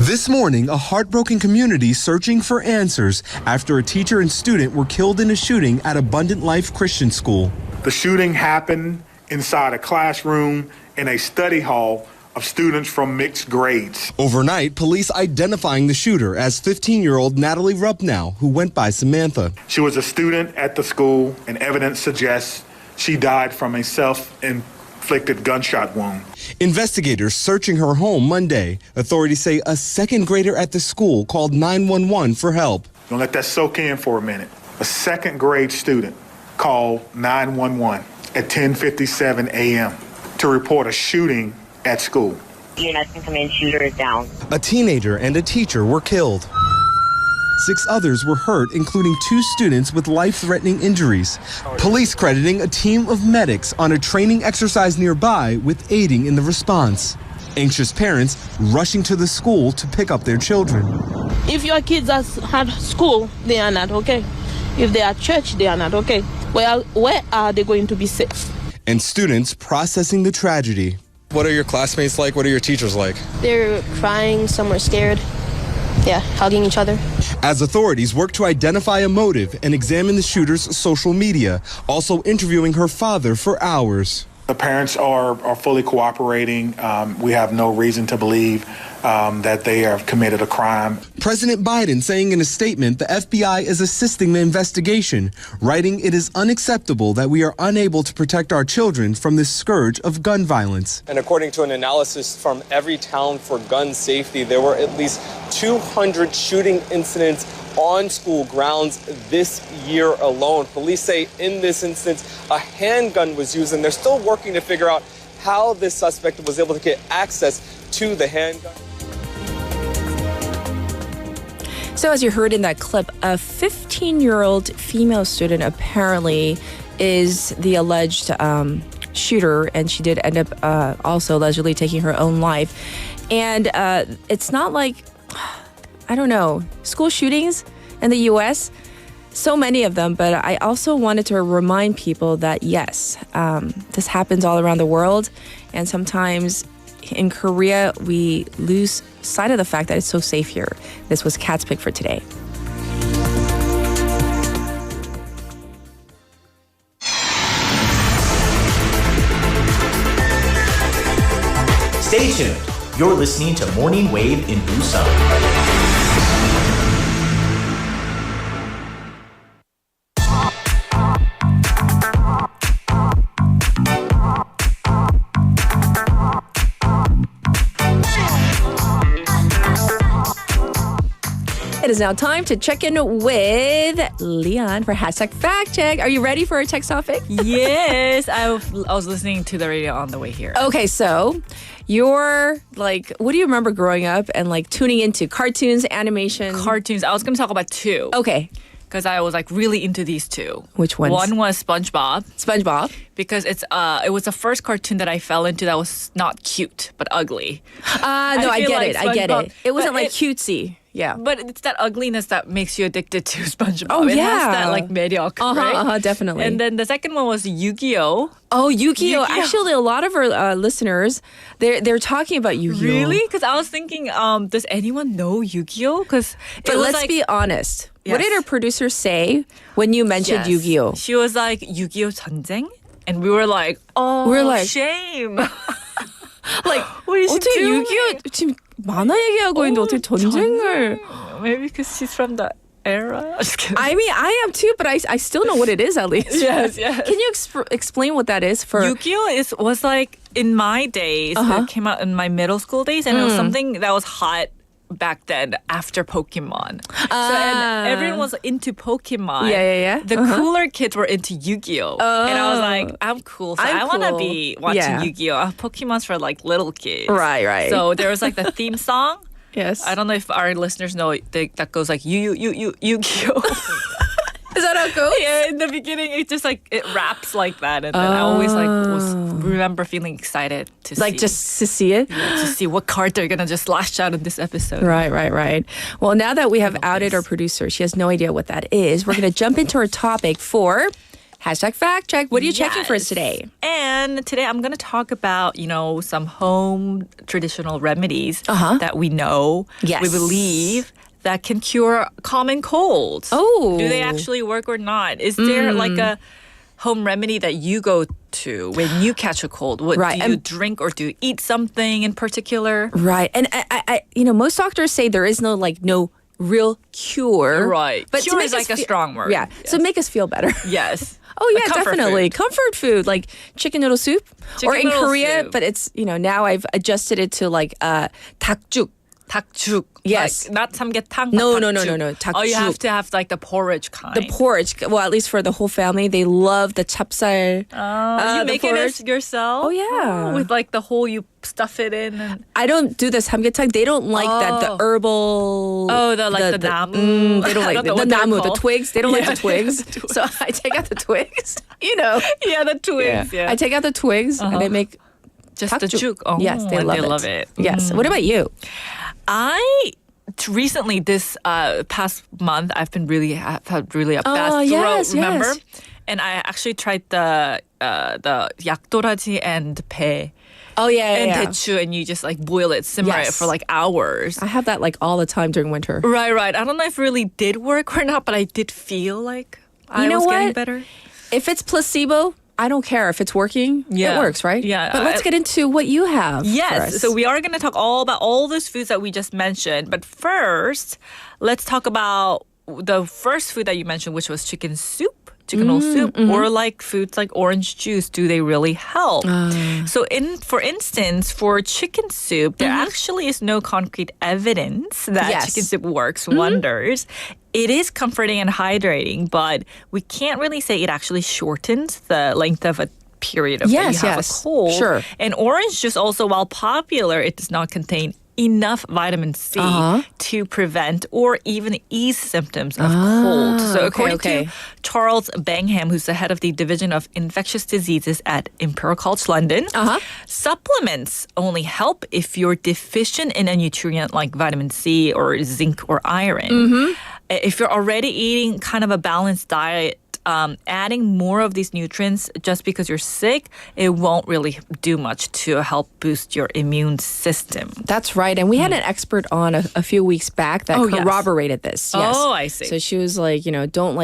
This morning, a heartbroken community searching for answers after a teacher and student were killed in a shooting at Abundant Life Christian School. The shooting happened inside a classroom in a study hall of students from mixed grades. Overnight, police identifying the shooter as 15-year-old Natalie Rupnow, who went by Samantha. She was a student at the school, and evidence suggests she died from a self-inflicted gunshot wound. Investigators searching her home Monday. Authorities say a second grader at the school called 911 for help. Don't let that soak in for a minute. A second grade student called 911 at 10:57 a.m. to report a shooting at school. EMS can come in, shooter is down. A teenager and a teacher were killed. 6 others were hurt, including 2 students with life-threatening injuries. Police crediting a team of medics on a training exercise nearby with aiding in the response. Anxious parents rushing to the school to pick up their children. If your kids are at school, they are not okay. If they are at church, they are not okay. Where are they going to be safe? And students processing the tragedy. What are your classmates like? What are your teachers like? They're crying, some are scared. Yeah, hugging each other. As authorities work to identify a motive and examine the shooter's social media, also interviewing her father for hours. The parents are fully cooperating. We have no reason to believe that they have committed a crime. President Biden saying in a statement the FBI is assisting the investigation, writing it is unacceptable that we are unable to protect our children from this scourge of gun violence. And according to an analysis from Every Town for Gun Safety, there were at least 200 shooting incidents on school grounds this year alone. Police say in this instance, a handgun was used, and they're still working to figure out how this suspect was able to get access to the handgun. So as you heard in that clip, a 15-year-old female student apparently is the alleged shooter, and she did end up also allegedly taking her own life. And it's not like, I don't know, school shootings in the U.S., so many of them, but I also wanted to remind people that yes, this happens all around the world, and sometimes in Korea, we lose sight of the fact that it's so safe here. This was Kat's Pick for today. Stay tuned. You're listening to Morning Wave in Busan. It is now time to check in with Leon for hashtag fact check. Are you ready for our text topic? Yes, I was listening to the radio on the way here. Okay, so you're like, what do you remember growing up and like tuning into cartoons, animation? Cartoons. I was going to talk about two. Okay. Because I was like really into these two. Which ones? One was SpongeBob. SpongeBob. Because it was the first cartoon that I fell into that was not cute, but ugly. No, I get it. I get it. It wasn't like it, cutesy. Yeah. But it's that ugliness that makes you addicted to SpongeBob. Oh, it yeah. has that like 매력, right? Definitely. And then the second one was Yu-Gi-Oh! Oh, Yu-Gi-Oh! Actually, a lot of our listeners, they're talking about Yu-Gi-Oh! Really? Because I was thinking, does anyone know Yu-Gi-Oh? But let's be honest. Yes. What did our producer say when you mentioned Yu-Gi-Oh? She was like, Yu-Gi-Oh! 전쟁? And we were like, shame. Like, what is she 어떻게 doing? Yu-Gi-Oh! 지금 만화 얘기하고 있는데 어떻게 전쟁을. Maybe because she's from that era. Just kidding. I mean, I am too, but I still know what it is at least. Yes. Can you explain what that is for? Yu-Gi-Oh! was like, in my days, it came out in my middle school days, and it was something that was hot back then after Pokemon. And everyone was into Pokemon. Yeah. The cooler kids were into Yu-Gi-Oh! And I was like, I'm cool. So I want to be watching Yu-Gi-Oh! Pokemon's for like little kids. Right. So there was like the theme song. Yes. I don't know if our listeners know that goes like Yu-Gi-Oh! Is that how it goes? Yeah, in the beginning, it just like, it raps like that. And then I always like remember feeling excited to like see. just to see it? Yeah, to see what card they're going to just lash out in this episode. Right. Well, now that we have outed our producer, she has no idea what that is. We're going to jump into our topic for hashtag fact check. What are you checking for us today? And today I'm going to talk about, some home traditional remedies that we know, we believe, that can cure common colds. Oh. Do they actually work or not? Is there like a home remedy that you go to when you catch a cold? What do you drink or do you eat something in particular? Right. And I most doctors say there is no real cure. Right. But cure is like a strong word. Yeah. Yes. So make us feel better. Yes. Oh yeah, comfort definitely. food. Comfort food like chicken noodle soup. Or in Korea, but it's, now I've adjusted it to like 닭죽. 닭죽. Yes. Like, not samgyetang. No. 닭죽. Oh, you have to have like the porridge kind. The porridge. Well, at least for the whole family, they love the chapsal. You make it yourself? Oh, yeah. With like the whole, you stuff it in. And I don't do the samgyetang. They don't like that, the herbal. Oh, the namu. They don't like the namu, the twigs. They don't like the twigs. So I take out the twigs. Yeah, the twigs. Yeah. I take out the twigs and I make just the juk. Oh, yes, they love it. Yes. What about you? Recently, this past month, I've been really had really a bad throat. Remember? Yes. And I actually tried the 약도라지 and 배. Oh yeah. And 대추, and you just like boil it, simmer it for like hours. I have that like all the time during winter. Right. I don't know if it really did work or not, but I did feel like I was getting better. If it's placebo, I don't care if it's working. Yeah. It works, right? Yeah. But let's get into what you have. for Yes. us. So we are going to talk all about all those foods that we just mentioned. But first, let's talk about the first food that you mentioned, which was chicken soup. Chicken noodle soup, or like foods like orange juice, do they really help? So, for instance, for chicken soup, there actually is no concrete evidence that Yes. chicken soup works wonders. It is comforting and hydrating, but we can't really say it actually shortens the length of a period of that you have a cold. Sure. And orange juice also, while popular, it does not contain enough vitamin C to prevent or even ease symptoms of cold. So according to Charles Bangham, who's the head of the Division of Infectious Diseases at Imperial College London, supplements only help if you're deficient in a nutrient like vitamin C or zinc or iron. If you're already eating kind of a balanced diet, adding more of these nutrients just because you're sick, it won't really do much to help boost your immune system. That's right. And we had an expert on a few weeks back that corroborated this. Yes. Oh, I see. So she was like, don't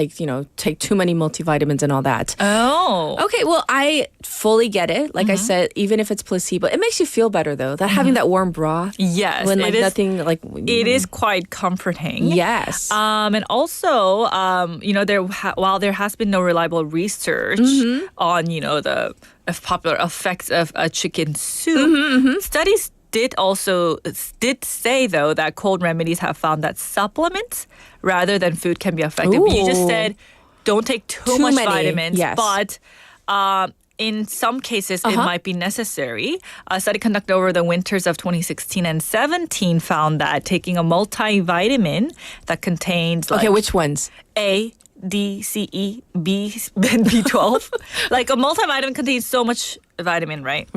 take too many multivitamins and all that. Oh. Okay, well, I fully get it. Like I said, even if it's placebo, it makes you feel better though. That having that warm broth. Yes. When like it is, nothing like it is quite comforting. Yes. And also, while there has been no reliable research on, the popular effects of a chicken soup, studies did say though that cold remedies have found that supplements rather than food can be effective. You just said don't take too much many, vitamins, yes. but in some cases, it might be necessary. A study conducted over the winters of 2016 and 17 found that taking a multivitamin that contains okay, which ones? A, D, C, E, B, and B12. Like a multivitamin contains so much vitamin, right?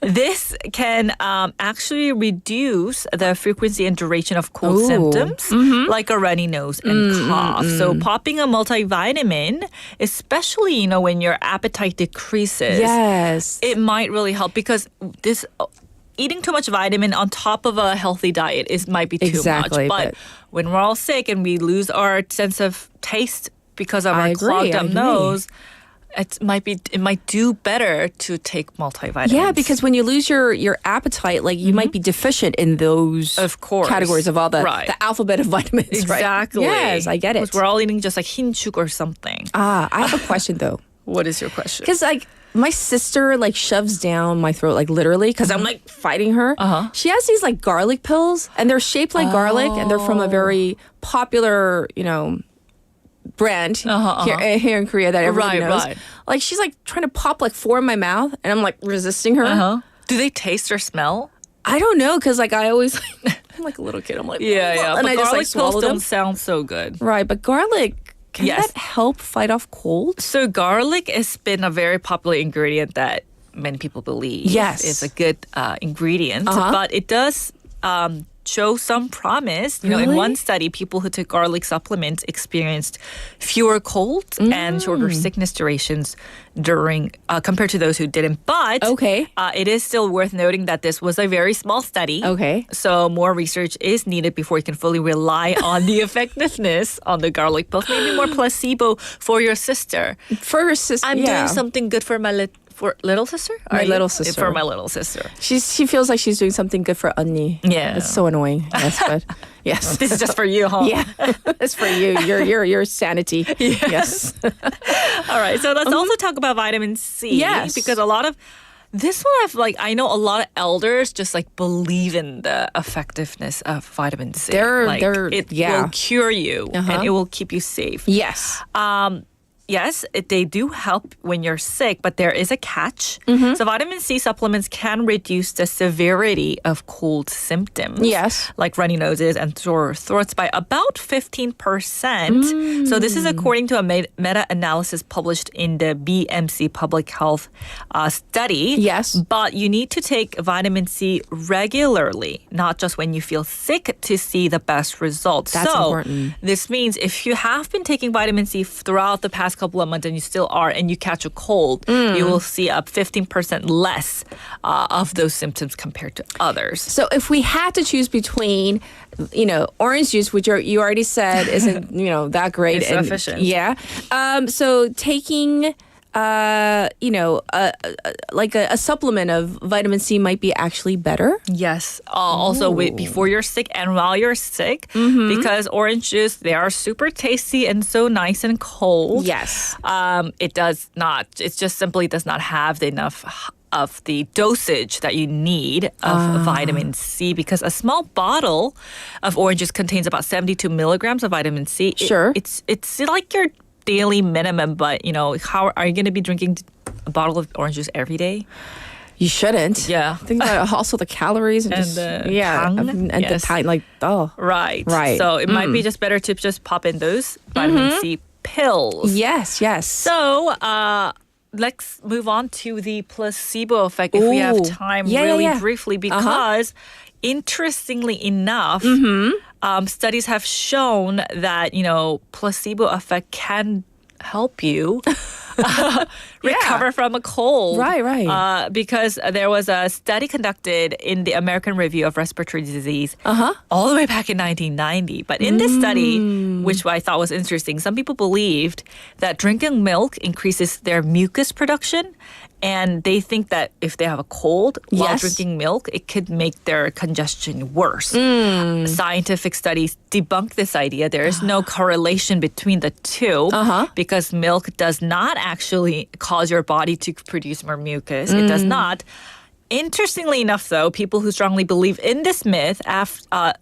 This can actually reduce the frequency and duration of cold symptoms, like a runny nose and cough. So popping a multivitamin, especially, when your appetite decreases, yes, it might really help because this eating too much vitamin on top of a healthy diet might be too much. But when we're all sick and we lose our sense of taste because of our clogged up nose, it might do better to take multivitamins. Yeah, because when you lose your appetite, like you might be deficient in those categories of all the alphabet of vitamins. Exactly. Right? Yes, I get it. Because we're all eating just like hinchuk or something. I have a question though. What is your question? Because like my sister like shoves down my throat like literally because I'm like fighting her. She has these like garlic pills and they're shaped like garlic and they're from a very popular, brand here in Korea that everyone knows. Right. Like she's like trying to pop like 4 in my mouth and I'm like resisting her. Do they taste or smell? I don't know because like I always I'm like a little kid. I'm like yeah. And but I just garlic like swallow pills them. don't sound so good. Right, but garlic. Can that help fight off cold? So garlic has been a very popular ingredient that many people believe is a good ingredient, but it does show some promise. In one study, people who took garlic supplements experienced fewer colds and shorter sickness durations during compared to those who didn't. But it is still worth noting that this was a very small study. So more research is needed before you can fully rely on the effectiveness on the garlic pills. Maybe more placebo for your sister. For your sister, I'm doing something good for my little sister? My little sister. For my little sister. She feels like she's doing something good for Unni. Yeah. It's so annoying. Yes, but yes. This is just for you, huh? Yeah. It's for you. Your sanity. Yes. All right. So let's also talk about vitamin C. Yes. Because a lot of this one I know a lot of elders just like believe in the effectiveness of vitamin C. It will cure you and it will keep you safe. Yes. Yes, they do help when you're sick, but there is a catch. So vitamin C supplements can reduce the severity of cold symptoms. Yes. Like runny noses and sore throats by about 15%. So this is according to a meta-analysis published in the BMC Public Health study. Yes. But you need to take vitamin C regularly, not just when you feel sick to see the best results. That's important. This means if you have been taking vitamin C throughout the past couple of months and you still are and you catch a cold, you will see up 15% less of those symptoms compared to others. So if we had to choose between, orange juice, which you already said isn't, that great. It's efficient. Yeah. So taking like a supplement of vitamin C might be actually better. Yes. Also, before you're sick and while you're sick, because orange juice, they are super tasty and so nice and cold. Yes. It just simply does not have enough of the dosage that you need of vitamin C, because a small bottle of orange juice contains about 72 milligrams of vitamin C. Sure. It's like your daily minimum, but how are you going to be drinking a bottle of orange juice every day? You shouldn't. Yeah. Think about also the calories and the tang. And yes. the tang, Right. So it might be just better to just pop in those vitamin C pills. Yes. So let's move on to the placebo effect if we have time briefly, because interestingly enough, studies have shown that, placebo effect can help you recover from a cold. Right. Because there was a study conducted in the American Review of Respiratory Disease all the way back in 1990. But in this study, which I thought was interesting, some people believed that drinking milk increases their mucus production. And they think that if they have a cold while drinking milk, it could make their congestion worse. Scientific studies debunk this idea. There is no correlation between the two because milk does not actually cause your body to produce more mucus. It does not. Interestingly enough, though, people who strongly believe in this myth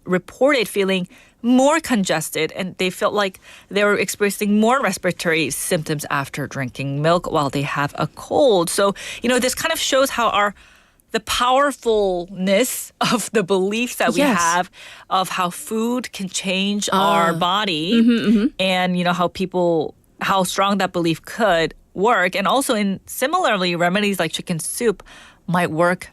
reported feeling more congested, and they felt like they were experiencing more respiratory symptoms after drinking milk while they have a cold. So, this kind of shows how the powerfulness of the beliefs that we have of how food can change our body and, how strong that belief could work. And also similarly, remedies like chicken soup might work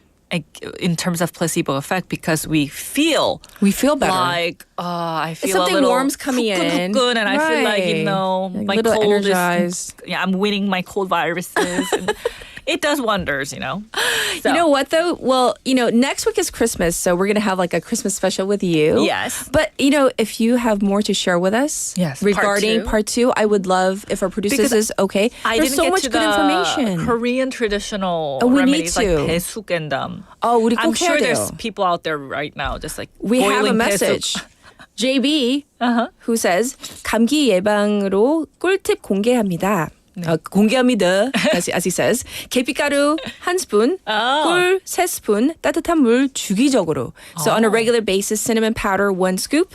in terms of placebo effect because we feel better. Like I feel something a little warm's coming in, and I feel like my little cold energized. I'm winning my cold viruses. And it does wonders, So. You know what, though? Well, next week is Christmas, so we're going to have like a Christmas special with you. Yes. But, if you have more to share with us regarding part two, I would love if our producer is okay. There's so much good information. Korean traditional we remedies need to. like 배숙 and 우리 I'm 꼭 sure 해야 돼요. there's people out there right now just like we have a boiling message. 배숙. JB, who says, 감기 예방으로 꿀팁 공개합니다. 공개합니다. As he says. 계피가루 1스푼, 꿀 3스푼, 따뜻한 물 주기적으로. So on a regular basis, cinnamon powder 1 scoop,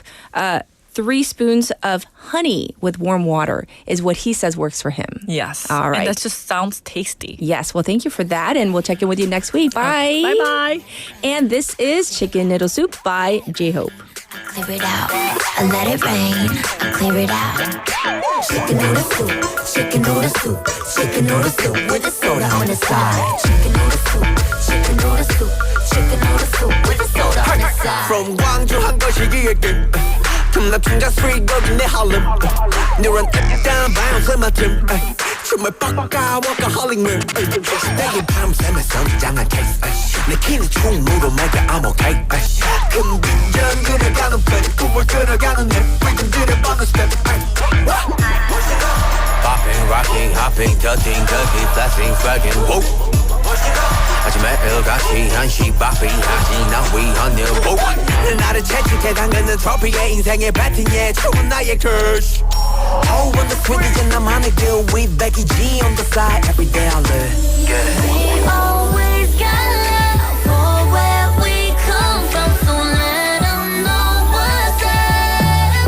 3 spoons of honey with warm water is what he says works for him. Yes. All right. And that just sounds tasty. Yes. Well, thank you for that. And we'll check in with you next week. Bye. Bye-bye. And this is Chicken Noodle Soup by J-Hope. Clear it out, I let it rain, I clear it out. Chicken noodle soup, chicken noodle soup, chicken noodle soup with a soda on the side. Chicken noodle soup, chicken noodle soup, chicken noodle soup with a soda on the side. From Gwangju 한 거시기에 tum나 충자 street 여기 내 Harlem. Neuron down bounce in my gym. 춤을 뻑까 workaholic mood. 내게 밤샘에 성장한 case. 내 키는 총무로 make I'm okay. 큰 빈전 그려가는 배 꿈을 끌어가는 내 rhythm 들여보는 step. Popping, rocking, hopping, touching, ducking, flashing, flagging. Whoa. 하지만 일같이 한시 바삐 하지 난 위헌일 나를 채찍해 당근은 트로피에 인생의 배팅에 추운 나의 curse. Oh, when the swing is in 나만의 길 with Becky G on the side every day I live. We always got love for where we come from, so let 'em know what's up.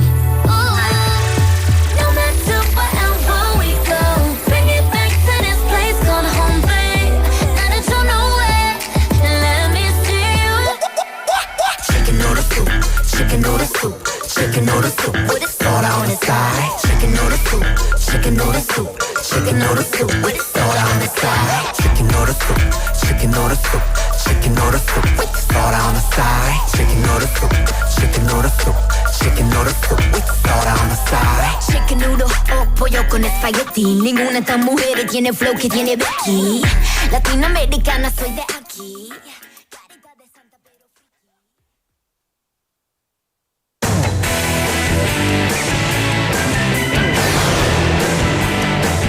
No matter wherever we go, bring it back to this place called home, babe. Now that you know it, let me see you. Chicken noodle soup, chicken noodle soup, chicken noodle soup with a soda on the side. Chicken noodle soup, chicken noodle soup, chicken noodle soup with a soda on the side. Chicken noodle soup, chicken noodle soup, chicken noodle soup with a soda on the side. Chicken noodle soup, chicken noodle soup, chicken noodle soup with a soda on the side. Chicken noodle, oh pollo con espagueti. Ninguna de estas mujeres tiene flow que tiene Becky. Latinoamericana soy de aquí.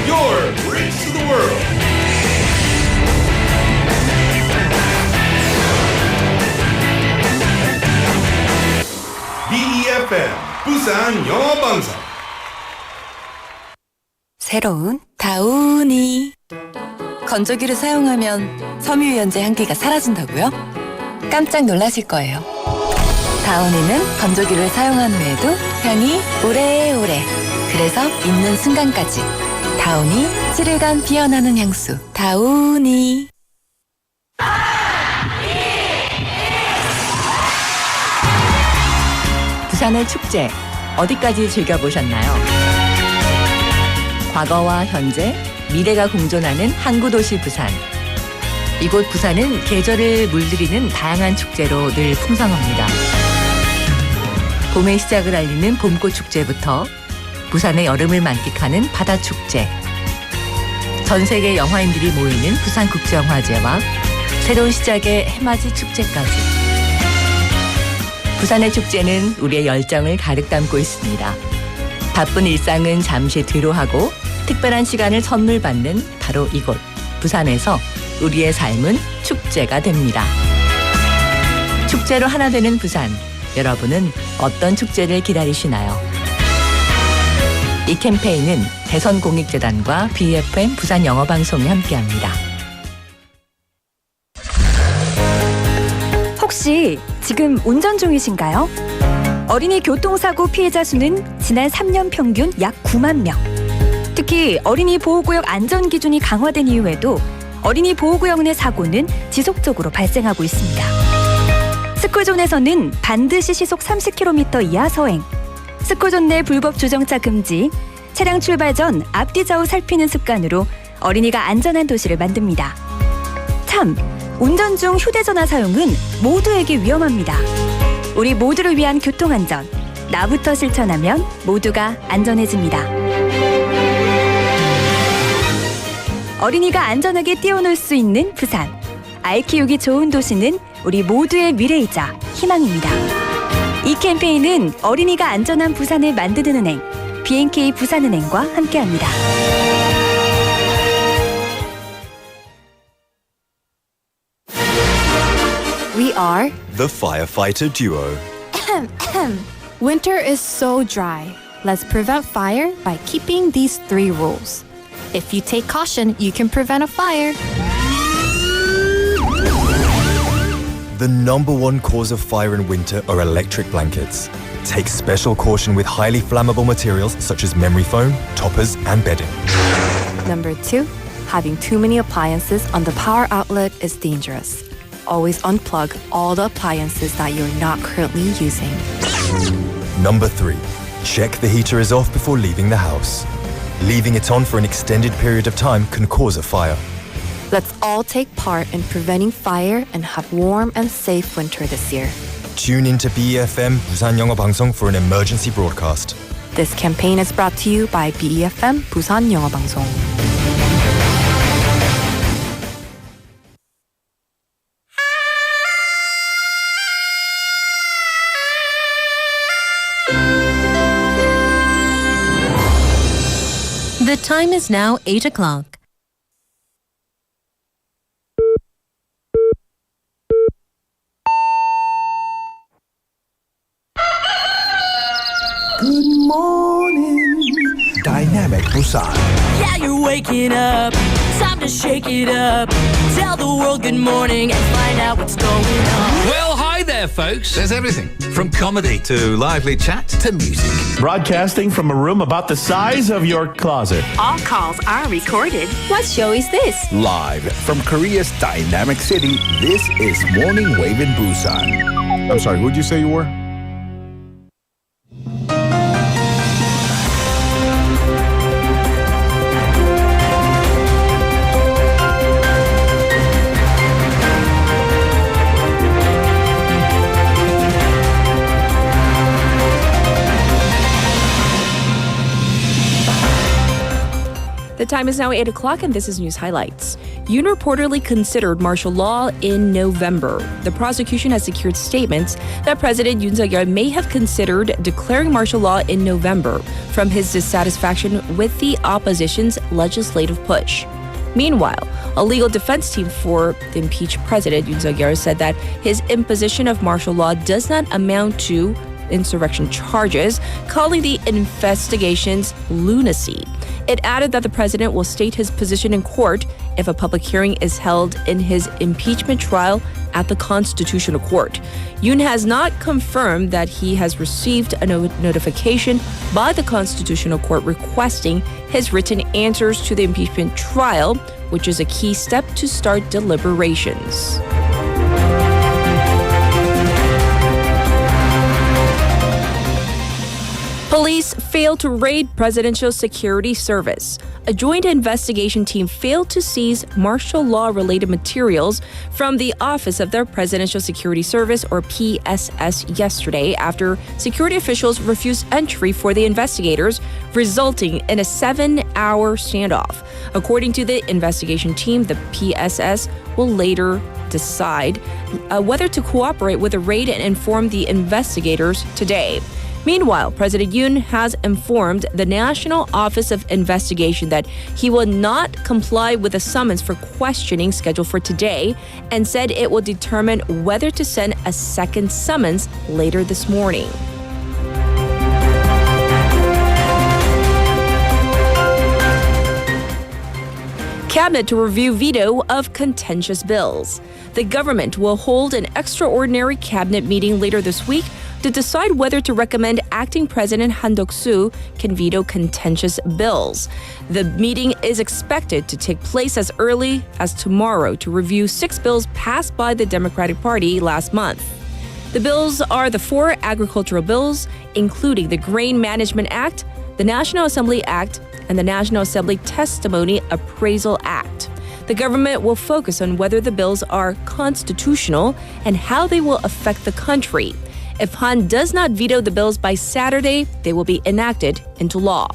Your bridge to the world. 부산영어방송. 새로운 다우니. 건조기를 사용하면 섬유유연제 향기가 사라진다고요? 깜짝 놀라실 거예요. 다우니는 건조기를 사용한 후에도 향이 오래오래. 그래서 입는 순간까지. 다우니 7일간 피어나는 향수. 다우니. 부산의 축제 어디까지 즐겨보셨나요? 과거와 현재, 미래가 공존하는 항구도시 부산. 이곳 부산은 계절을 물들이는 다양한 축제로 늘 풍성합니다. 봄의 시작을 알리는 봄꽃 축제부터 부산의 여름을 만끽하는 바다축제, 전 세계 영화인들이 모이는 부산국제영화제와 새로운 시작의 해맞이 축제까지. 부산의 축제는 우리의 열정을 가득 담고 있습니다. 바쁜 일상은 잠시 뒤로하고 특별한 시간을 선물 받는 바로 이곳 부산에서 우리의 삶은 축제가 됩니다. 축제로 하나 되는 부산. 여러분은 어떤 축제를 기다리시나요? 이 캠페인은 대선공익재단과 BeFM 부산영어방송이 함께합니다. 혹시 지금 운전 중이신가요? 어린이 교통사고 피해자 수는 지난 3년 평균 약 9만 명. 특히 어린이 보호구역 안전기준이 강화된 이후에도 어린이 보호구역 내 사고는 지속적으로 발생하고 있습니다. 스쿨존에서는 반드시 시속 30km 이하 서행, 스쿨존 내 불법 주정차 금지, 차량 출발 전 앞뒤 좌우 살피는 습관으로 어린이가 안전한 도시를 만듭니다. 참! 운전 중 휴대전화 사용은 모두에게 위험합니다. 우리 모두를 위한 교통안전, 나부터 실천하면 모두가 안전해집니다. 어린이가 안전하게 뛰어놀 수 있는 부산. 아이 키우기 좋은 도시는 우리 모두의 미래이자 희망입니다. 이 캠페인은 어린이가 안전한 부산을 만드는 은행, B&K 부산은행과 함께합니다. We are the firefighter duo. Winter is so dry. Let's prevent fire by keeping these 3 rules. If you take caution, you can prevent a fire. The number one cause of fire in winter are electric blankets. Take special caution with highly flammable materials such as memory foam, toppers, and bedding. Number 2, having too many appliances on the power outlet is dangerous. Always unplug all the appliances that you're not currently using. Number 3, check the heater is off before leaving the house. Leaving it on for an extended period of time can cause a fire. Let's all take part in preventing fire and have warm and safe winter this year. Tune in to BeFM 부산영어방송 for an emergency broadcast. This campaign is brought to you by BeFM 부산영어방송. The time is now 8 o'clock. Good morning, Dynamic Busan. Yeah, you're waking up. Time to shake it up. Tell the world good morning and find out what's going on. Well, hi there, folks. There's everything from comedy to lively chat to music. Broadcasting from a room about the size of your closet. All calls are recorded. What show is this? Live from Korea's dynamic city, this is Morning Wave in Busan. I'm sorry, who'd you say you were? The time is now 8 o'clock, and this is News Highlights. Yoon reportedly considered martial law in November. The prosecution has secured statements that President Yoon Suk-yeol may have considered declaring martial law in November from his dissatisfaction with the opposition's legislative push. Meanwhile, a legal defense team for the impeached President Yoon Suk-yeol said that his imposition of martial law does not amount to insurrection charges, calling the investigations lunacy. It added that the president will state his position in court if a public hearing is held in his impeachment trial at the Constitutional Court. Yoon has not confirmed that he has received a notification by the Constitutional Court requesting his written answers to the impeachment trial, which is a key step to start deliberations. Police failed to raid Presidential Security Service. A joint investigation team failed to seize martial law-related materials from the office of the Presidential Security Service, or PSS, yesterday after security officials refused entry for the investigators, resulting in a 7-hour standoff. According to the investigation team, the PSS will later decide whether to cooperate with the raid and inform the investigators today. Meanwhile, President Yoon has informed the National Office of Investigation that he will not comply with the summons for questioning scheduled for today and said it will determine whether to send a second summons later this morning. Cabinet to review veto of contentious bills. The government will hold an extraordinary cabinet meeting later this week to decide whether to recommend acting President Han Duck-soo can veto contentious bills. The meeting is expected to take place as early as tomorrow to review 6 bills passed by the Democratic Party last month. The bills are the 4 agricultural bills, including the Grain Management Act, the National Assembly Act, and the National Assembly Testimony Appraisal Act. The government will focus on whether the bills are constitutional and how they will affect the country. If Han does not veto the bills by Saturday, they will be enacted into law.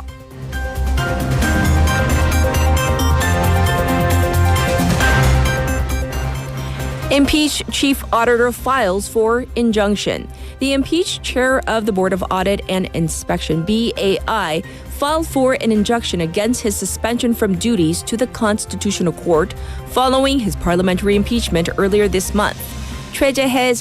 Impeached Chief Auditor files for injunction. The impeached chair of the Board of Audit and Inspection, BAI, filed for an injunction against his suspension from duties to the Constitutional Court following his parliamentary impeachment earlier this month. Choi Jae-hye is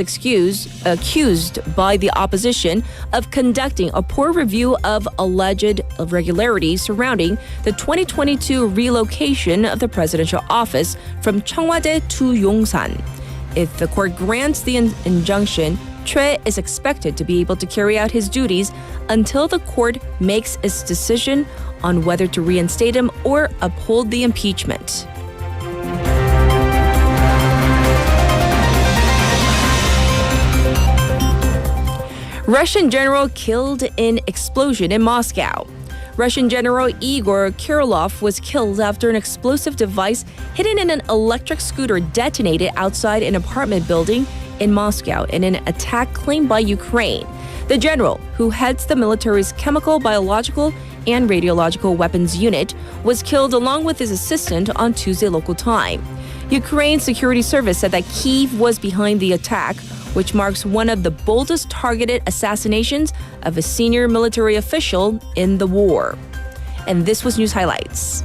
accused by the opposition of conducting a poor review of alleged irregularities surrounding the 2022 relocation of the presidential office from Cheongwade to Yongsan. If the court grants the injunction, Choi is expected to be able to carry out his duties until the court makes its decision on whether to reinstate him or uphold the impeachment. Russian general killed in explosion in Moscow. Russian General Igor Kirillov was killed after an explosive device hidden in an electric scooter detonated outside an apartment building in Moscow in an attack claimed by Ukraine. The general, who heads the military's chemical, biological, and radiological weapons unit, was killed along with his assistant on Tuesday local time. Ukraine's security service said that Kyiv was behind the attack, which marks one of the boldest targeted assassinations of a senior military official in the war. And this was News Highlights.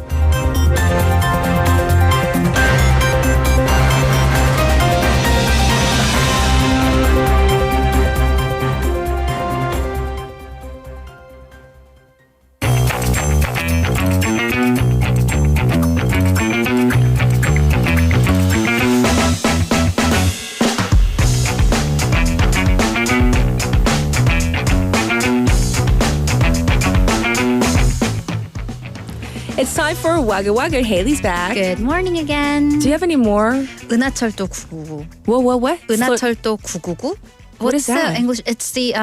It's time for Waggle Waggle. Haley's back. Good morning again. Do you have any more? 은하철도 999. What? 은하철도 999. What is that? The English? It's the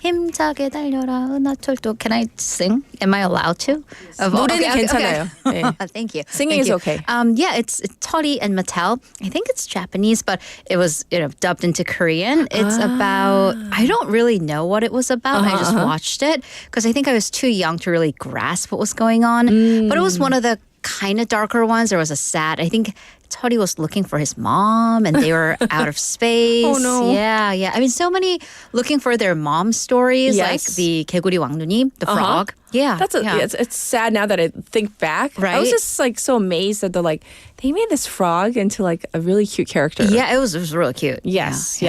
힘차게 달려라 은하철도. Can I sing? Am I allowed to? 노래는 괜찮아요. Okay. 네. Thank you. Singing is okay. Yeah, it's Tori and Mattel. I think it's Japanese, but it was dubbed into Korean. It's about, I don't really know what it was about. I just watched it because I think I was too young to really grasp what was going on. But it was one of the kind of darker ones. There was a sad, I think Toddy was looking for his mom and they were out of space. Oh no. Yeah. I mean, so many looking for their mom stories, like the 개구리 왕눈이, the frog. Yeah. It's sad now that I think back. Right. I was just like so amazed that they made this frog into like a really cute character. Yeah, it was really cute. Yes.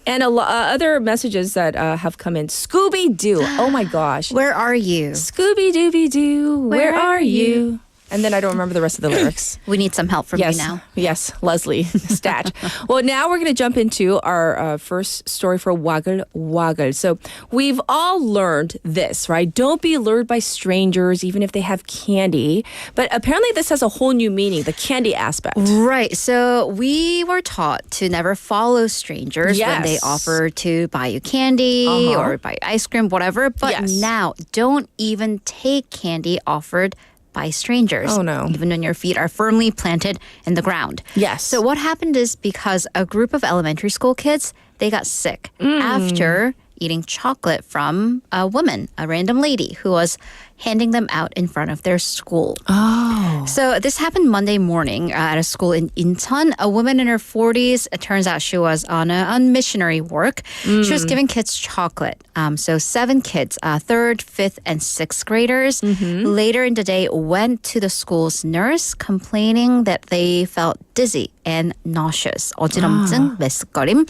And other messages that have come in. Scooby-Doo. Oh my gosh. Where are you? Scooby-Dooby-Doo. Where are you? And then I don't remember the rest of the lyrics. We need some help from you now. Yes, Leslie Stat. Well, now we're going to jump into our first story for Waggle Waggle. So we've all learned this, right? Don't be lured by strangers, even if they have candy. But apparently this has a whole new meaning, the candy aspect. Right. So we were taught to never follow strangers when they offer to buy you candy or buy ice cream, whatever. But now, don't even take candy offered by strangers. Oh no. Even when your feet are firmly planted in the ground. Yes. So what happened is because a group of elementary school kids, they got sick after eating chocolate from a woman, a random lady who was handing them out in front of their school. Oh. So this happened Monday morning at a school in Incheon. A woman in her 40s, it turns out she was on missionary work. She was giving kids chocolate. So 7 kids, 3rd, 5th, and 6th graders, later in the day went to the school's nurse complaining that they felt dizzy and nauseous. 어지럼증, 메스꺼림.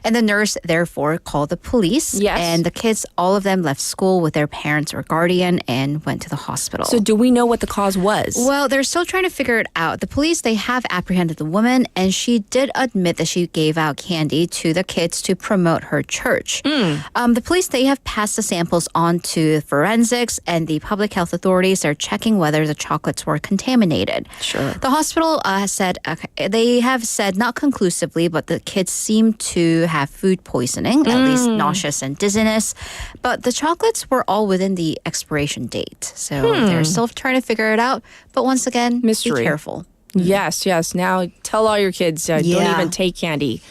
And the nurse therefore called the police. Yes. And the kids, all of them left school with their parents or guardian and went to the hospital. So do we know what the cause was? Well, they're still trying to figure it out. The police, they have apprehended the woman, and she did admit that she gave out candy to the kids to promote her church. The police, they have passed the samples on to forensics, and the public health authorities are checking whether the chocolates were contaminated. Sure. The hospital has said, they have said not conclusively, but the kids seem to have food poisoning, at least nauseous and dizziness. But the chocolates were all within the expiration date. So they're still trying to figure it out. But once again, mystery. Be careful. Yes. Now tell all your kids, don't even take candy.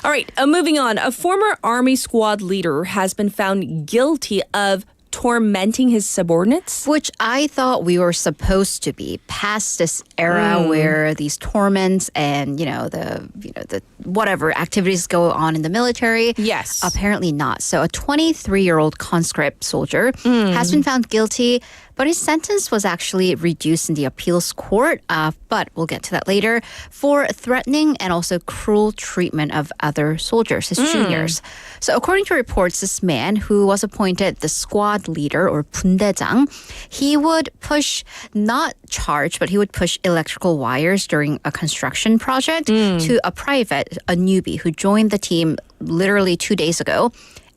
All right, moving on. A former Army squad leader has been found guilty of tormenting his subordinates? Which I thought we were supposed to be past this era where these torments and, the whatever activities go on in the military. Yes. Apparently not. So a 23-year-old conscript soldier has been found guilty, but his sentence was actually reduced in the appeals court, but we'll get to that later, for threatening and also cruel treatment of other soldiers, his juniors. So according to reports, this man who was appointed the squad leader or 분대장, he would push, not charge, but he would push electrical wires during a construction project to a private, a newbie who joined the team literally 2 days ago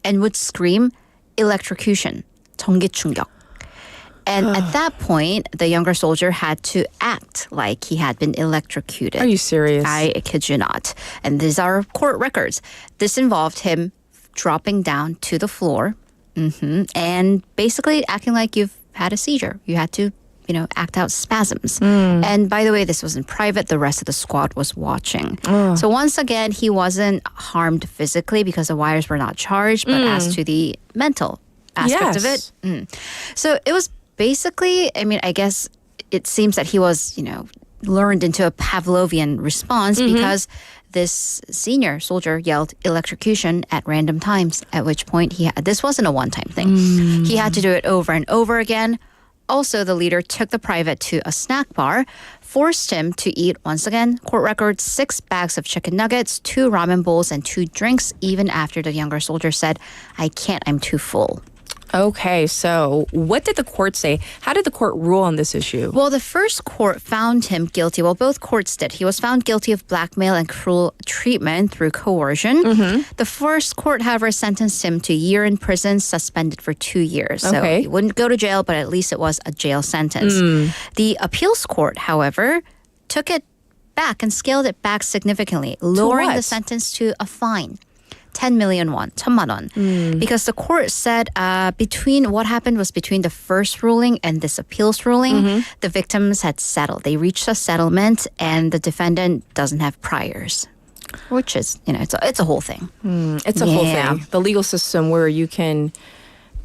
and would scream electrocution, 전기 충격. And at that point, the younger soldier had to act like he had been electrocuted. Are you serious? I kid you not. And these are court records. This involved him dropping down to the floor and basically acting like you've had a seizure. You had to, act out spasms. And by the way, this was in private. The rest of the squad was watching. So once again, he wasn't harmed physically because the wires were not charged, but as to the mental aspect of it. So it was basically, I guess it seems that he was, learned into a Pavlovian response because this senior soldier yelled electrocution at random times, at which point this wasn't a one-time thing. He had to do it over and over again. Also, the leader took the private to a snack bar, forced him to eat, once again, court record, 6 bags of chicken nuggets, 2 ramen bowls, and 2 drinks, even after the younger soldier said, "I can't, I'm too full." Okay, so what did the court say? How did the court rule on this issue? Well, the first court found him guilty. Well, both courts did. He was found guilty of blackmail and cruel treatment through coercion. The first court, however, sentenced him to a year in prison, suspended for 2 years. So he wouldn't go to jail, but at least it was a jail sentence. The appeals court, however, took it back and scaled it back significantly, lowering the sentence to a fine. 10 million won, 1,000만 won. Because the court said what happened was between the first ruling and this appeals ruling, the victims had settled. They reached a settlement and the defendant doesn't have priors. Which is, it's a whole thing. It's a whole thing. The legal system where you can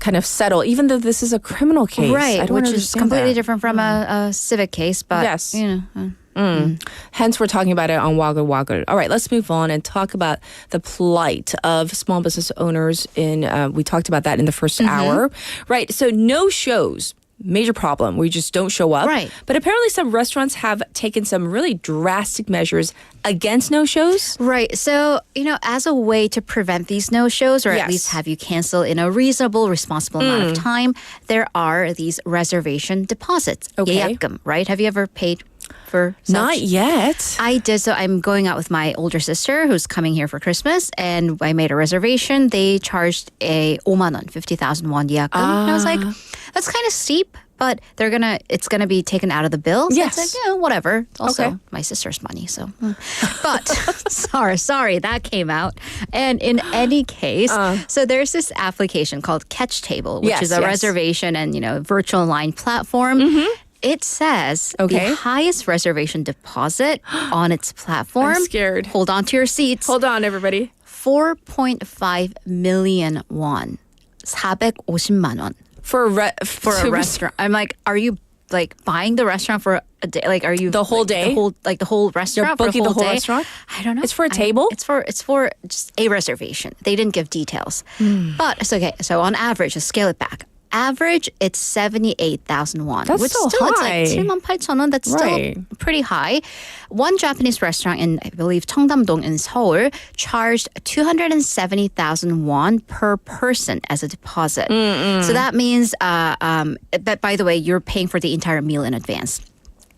kind of settle, even though this is a criminal case. Right, I don't which is understand completely that. different from a civic case. But, Yes. you know. Hence, we're talking about it on Waggle Waggle. All right, let's move on and talk about the plight of small business owners. We talked about that in the first hour. Right, so no shows. Major problem. We just don't show up. Right. But apparently some restaurants have taken some really drastic measures against no-shows. Right. So, you know, as a way to prevent these no-shows or Yes. at least have you cancel in a reasonable, responsible amount of time, there are these reservation deposits. Okay. 예약금, right? Have you ever paid for such? Not yet. I did. So I'm going out with my older sister who's coming here for Christmas, and I made a reservation. They charged a 5만 원, 50,000 won 예약금. And I was like, that's kind of steep, but it's gonna be taken out of the bill. So Yes. it's like, yeah, whatever. Also, Okay. my sister's money, so. But sorry, that came out. And in any case, so there's this application called Catch Table, which Yes, is a yes. reservation and virtual online platform. It says Okay. the highest reservation deposit on its platform. I'm scared. Hold on to your seats. Hold on, everybody. 4.5 million won. 450만 원. For a restaurant. I'm like, are you like buying the restaurant for a day? Like, are you The whole day? The whole restaurant? You're for booking a the whole day? restaurant? I don't know. It's for a table? It's for just a reservation. They didn't give details. But it's okay. So on average, just scale it back. Average, it's 78,000 won. That's which still still high. It's like 78,000원. That's Right. still pretty high. One Japanese restaurant in, I believe, Cheongdam-dong in Seoul charged 270,000 won per person as a deposit. So that means, but by the way, you're paying for the entire meal in advance.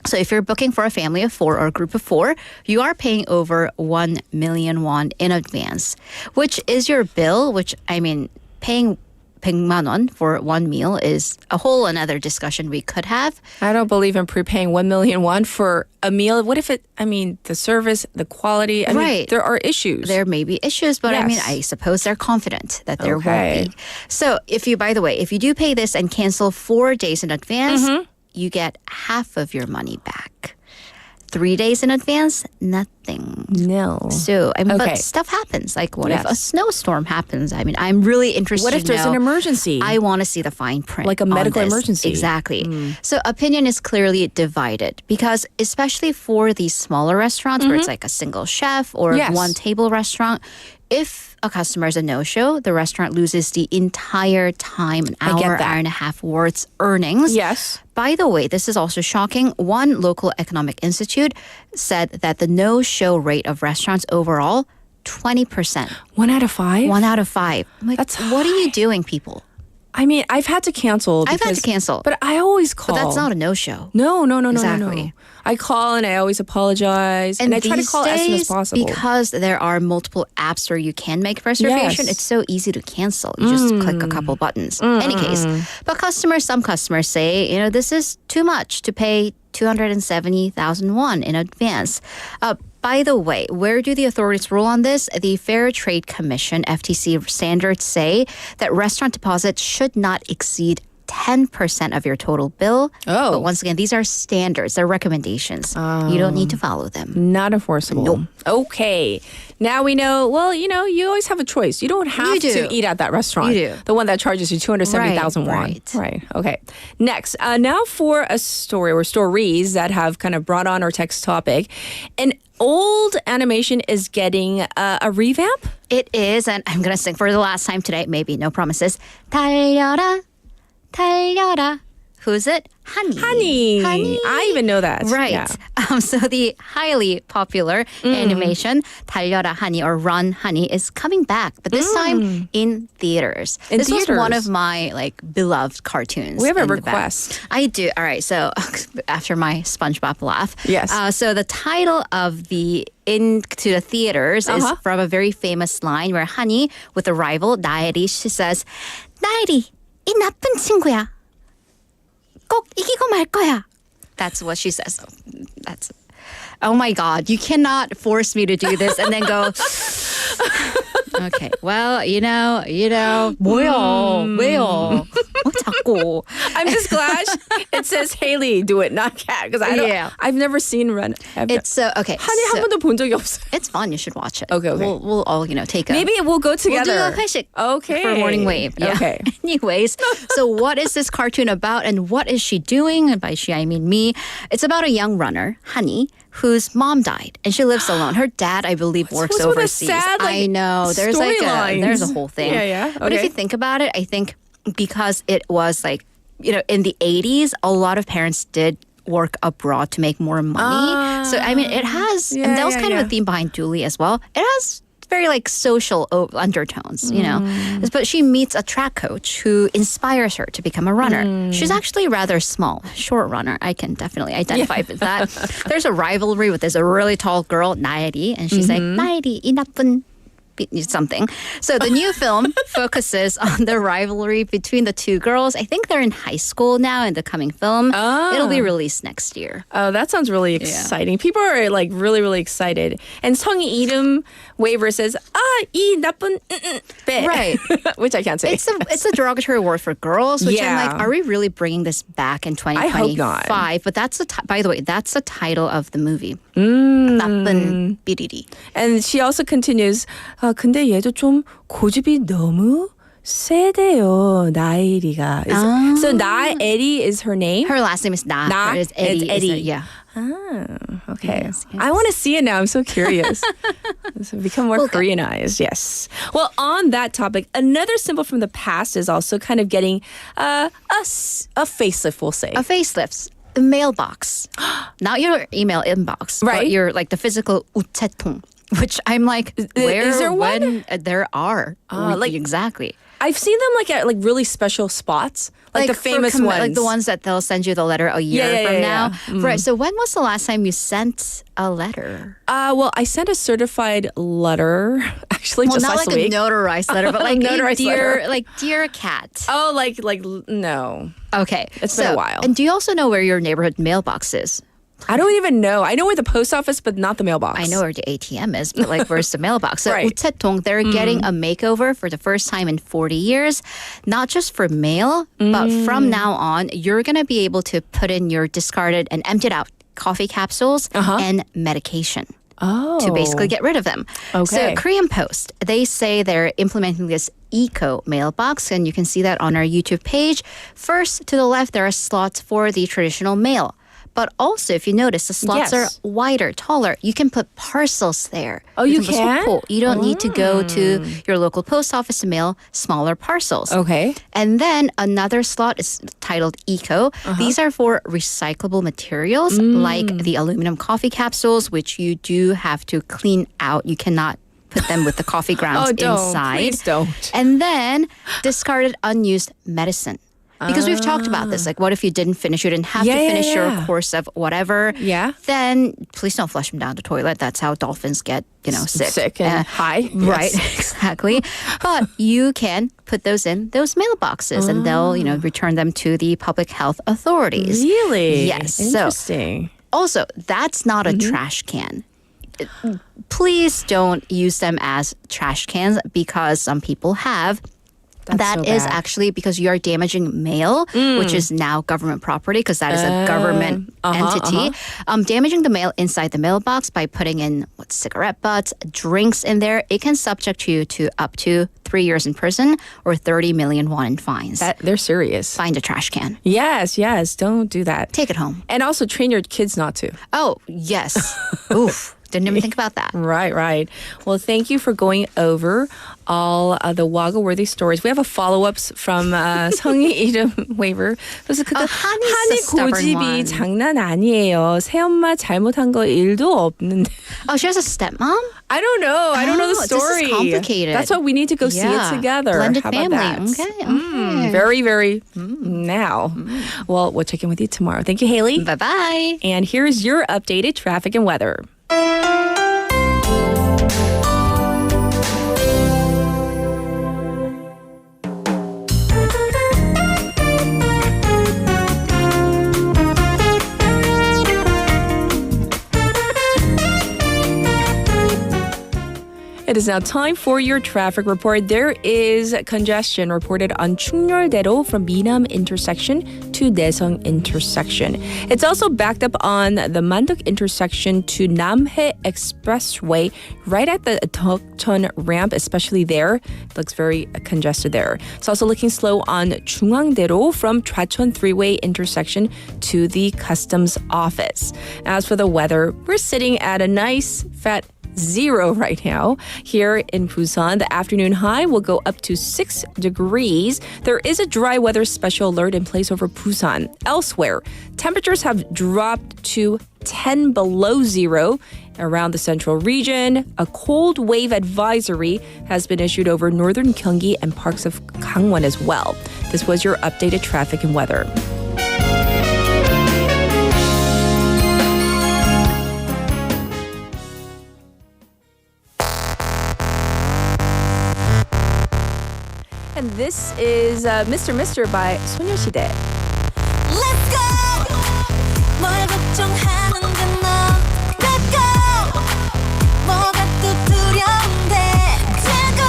So if you're booking for a family of 4 or a group of 4, you are paying over 1 million won in advance, which is your bill, which, I mean, paying 100만 won for one meal is a whole another discussion we could have. I don't believe in prepaying 1 million won for a meal. What if the service, the quality, Right. there are issues. There may be issues, but I mean, Yes. I suppose they're confident that there Okay. won't be. So by the way, if you do pay this and cancel 4 days in advance, you get half of your money back. 3 days in advance, nothing. Nil. So, Okay. but stuff happens. Like, what if a Yes. snowstorm happens? I mean, I'm really interested. What if to there's an know. emergency? I want to see the fine print, Like a on medical this. emergency. Exactly. So, opinion is clearly divided because, especially for these smaller restaurants where it's like a single chef or Yes. one table restaurant, if a customer is a no-show, the restaurant loses the entire time, an I get hour, that. hour and a half worth earnings. Yes. By the way, this is also shocking. One local economic institute said that the no-show rate of restaurants overall, 20%. 1 out of 5? 1 out of 5. I'm like, That's what are you doing, people? I mean, I've had to cancel. I've had to because- cancel. But I always call. But that's not a no-show. No. Exactly. I call and I always apologize. And I try to these call as soon as days, possible. because there are multiple apps where you can make reservation, Yes. it's so easy to cancel. You just click a couple buttons. Any case. But some customers say, this is too much to pay 270,000 won in advance. By the way, where do the authorities rule on this? The Fair Trade Commission, FTC standards say that restaurant deposits should not exceed 10% of your total bill. Oh. But once again, these are standards, they're recommendations. You don't need to follow them. Not enforceable. Nope. Okay. Now we know, you always have a choice. You don't have You do. to eat at that restaurant. You do. The one that charges you 270,000 won. Right. Okay. Next, now for a story or stories that have kind of brought on our text topic. An old animation is getting a revamp. It is, and I'm going to sing for the last time today. Maybe, no promises. 달려라, 달려라. Who's it? Honey. I even know that. Right. Yeah. So the highly popular animation 달려라 Honey or Run Honey is coming back, but this time in theaters. In this was one theaters. of my beloved cartoons. We have a in the back. request. I do. All right. So after my SpongeBob laugh. Yes. So the title of the Into the Theaters is from a very famous line where Honey, with a rival, 나엘이, she says, 나엘이, 이 나쁜 친구야. 꼭 이기고 말 거야. That's what she says. That's. Oh my God! You cannot force me to do this and then go. Okay. Well, 뭐요? 왜요? 자꾸. I'm just glad it says Haley do it, not Kat, because I've never seen Run. It's okay. 한이 한 번도 본 적이 없어요. It's fun. You should watch it. Okay. We'll all take a. Maybe we'll go together. We'll do a 회식. Okay. For Morning Wave. Yeah. Okay. Anyways, so what is this cartoon about, and what is she doing? And by she, I mean me. It's about a young runner, Hani, whose mom died, and she lives alone. Her dad, I believe, works overseas. Sad, I know. There's there's a whole thing. Yeah. Okay. But if you think about it, I think because it was in the 80s, a lot of parents did work abroad to make more money. So I mean, it has, and that was kind of a theme behind Dooley as well. It has very social undertones, But she meets a track coach who inspires her to become a runner. She's actually rather small, short runner. I can definitely identify with that. There's a rivalry with this really tall girl, Nairi, and she's like, Nairi, 이 나쁜 something. So the new film focuses on the rivalry between the two girls. I think they're in high school now in the coming film. It'll be released next year. Oh, that sounds really exciting. People are really, really excited. And 성이 이름 waiver says, 이 나쁜 배. Right. Which I can't say. It's a derogatory word for girls, which I'm like, are we really bringing this back in 2025? I hope not. But by the way, that's the title of the movie. 나쁜 삐리리. And she also continues, 근데 얘도 좀 고집이 너무 세대요, 나이리가. So 나에리 is her name? Her last name is Na. It's Eddie. Yeah. Okay. Yes. I want to see it now. I'm so curious. So become more Koreanized. Yes. Well, on that topic, another symbol from the past is also kind of getting a facelift, we'll say. A facelift. The mailbox. Not your email inbox. Right. But your the physical 우체통. Which I'm like, where, is there when? There are. Like exactly. I've seen them at really special spots, like the famous ones, like the ones that they'll send you the letter a year from now. Right. So when was the last time you sent a letter? Well, I sent a certified letter actually just last week. Not like a notarized letter, but like notarized letter. Like dear cat. Oh, like no. Okay, it's been a while. And do you also know where your neighborhood mailbox is? I don't even know. I know where the post office, but not the mailbox. I know where the ATM is, but where's the mailbox? So right. 우체통, they're getting a makeover for the first time in 40 years, not just for mail, but from now on, you're going to be able to put in your discarded and emptied out coffee capsules and medication. To basically get rid of them. Okay. So Korean Post, they say they're implementing this eco mailbox, and you can see that on our YouTube page. First, to the left, there are slots for the traditional mail. But also, if you notice, the slots are wider, taller. You can put parcels there. Oh, you can? put You don't need to go to your local post office to mail smaller parcels. Okay. And then another slot is titled Eco. These are for recyclable materials like the aluminum coffee capsules, which you do have to clean out. You cannot put them with the coffee grounds inside. Please don't. And then discarded unused medicine. Because we've talked about this, like what if you didn't finish, you didn't have to finish your course of whatever. Yeah. Then please don't flush them down the toilet. That's how dolphins get, sick. Sick and high. Right, exactly. But you can put those in those mailboxes and they'll, return them to the public health authorities. Really? Yes. Interesting. So, also, that's not a trash can. Please don't use them as trash cans because some people have. That is actually because you are damaging mail, which is now government property because that is a government entity. Damaging the mail inside the mailbox by putting in cigarette butts, drinks in there, it can subject you to up to 3 years in prison or 30 million won in fines. They're serious. Find a trash can. Yes, don't do that. Take it home. And also train your kids not to. Oh, yes. Oof. Didn't even think about that. Right. Well, thank you for going over all the Waggle-worthy stories. We have a follow-ups from 성이 이름 waiver. 그래서 한이 고집이 장난 아니에요. 새엄마 잘못한 거 1도 없는데. Oh, she has a stepmom? I don't know. I don't know the story. This is complicated. That's why we need to go see it together. Blended How family. about that? Okay. Very, very now. Well, we'll check in with you tomorrow. Thank you, Haley. Bye-bye. And here's your updated traffic and weather. It is now time for your traffic report. There is congestion reported on 충렬대로 from Minam intersection to Daeseong intersection. It's also backed up on the Manduk intersection to Namhae Expressway right at the Deokcheon ramp, especially there. It looks very congested there. It's also looking slow on 중앙대로 from Chwacheon Three-Way intersection to the customs office. As for the weather, we're sitting at a nice fat 0 right now. Here in Busan, the afternoon high will go up to 6 degrees. There is a dry weather special alert in place over Busan. Elsewhere, temperatures have dropped to 10 below 0 around the central region. A cold wave advisory has been issued over northern Gyeonggi and parts of Gangwon as well. This was your updated traffic and weather. And this is Mr. by 소녀시대. Let's go. 뭘 걱정하는데 너 Let go. 뭐가 또 두려운데 자고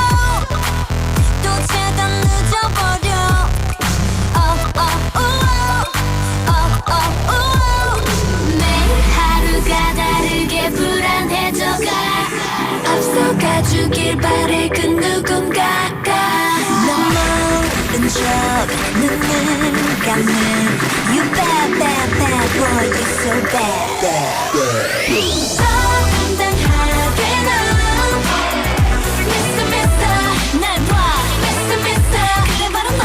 또 죄다 늦어버려 매일 하루가 다르게 불안해져가 앞서가주길 바래 그 누군가가 모른 척 눈을 감는 You bad bad bad boy you so bad 당당하게 넌 Mr. Mr. 날 봐 Mr. Mr. 그래 바로 너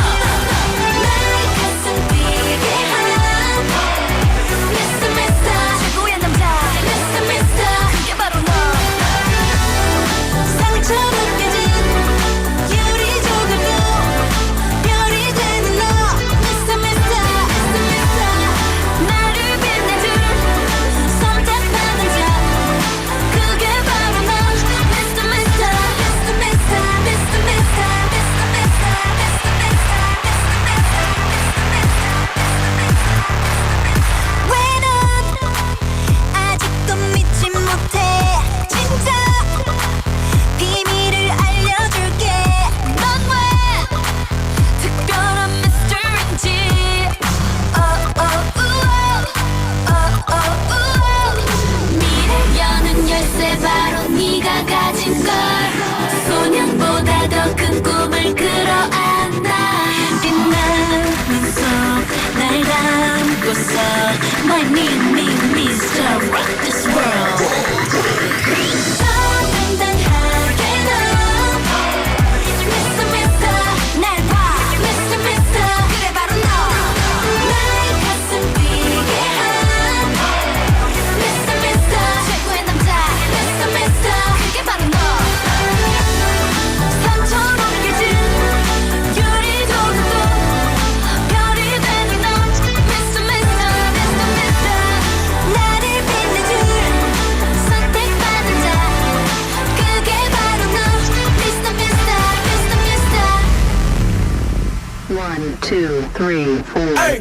나의 가슴 뛰게 한 Mr. Mr. 최고의 남자 Mr. Mr. 그게 바로 너 상처 느껴진 유리 조각도 별이 되는 너 Mr. Mr. Mr. Mr. 나를 빛내줄 선택받은 자 그게 바로 너 Mr. Mr. Mr. Mr. Mr. Mr. Mr. Mr. 왜 넌 아직도 믿지 못해 진짜 비밀을 알려줄게 넌 왜 특별한 미스터인지 미래 여는 열쇠 바로 네가 가진 걸 소년보다 더 큰 꿈을 끌어안아 빛나는 속 날 담고서 My name Mr. Rock this world 당당하게 넌 Mr. Mr. 날 봐 Mr. Mr. 그래 바로 너 나의 가슴 뛰게 한 Mr. Mr. 최고의 남자 Mr. Mr. 그게 바로 너 상처로 깨진 유리 조각도 별이 되는 너 Mr. Mr. Mr. Mr. 나를 빛내줄 선택받은 자 그게 바로 너 Mr. Mr. Mr. Mr. 1, 2, 3, 4.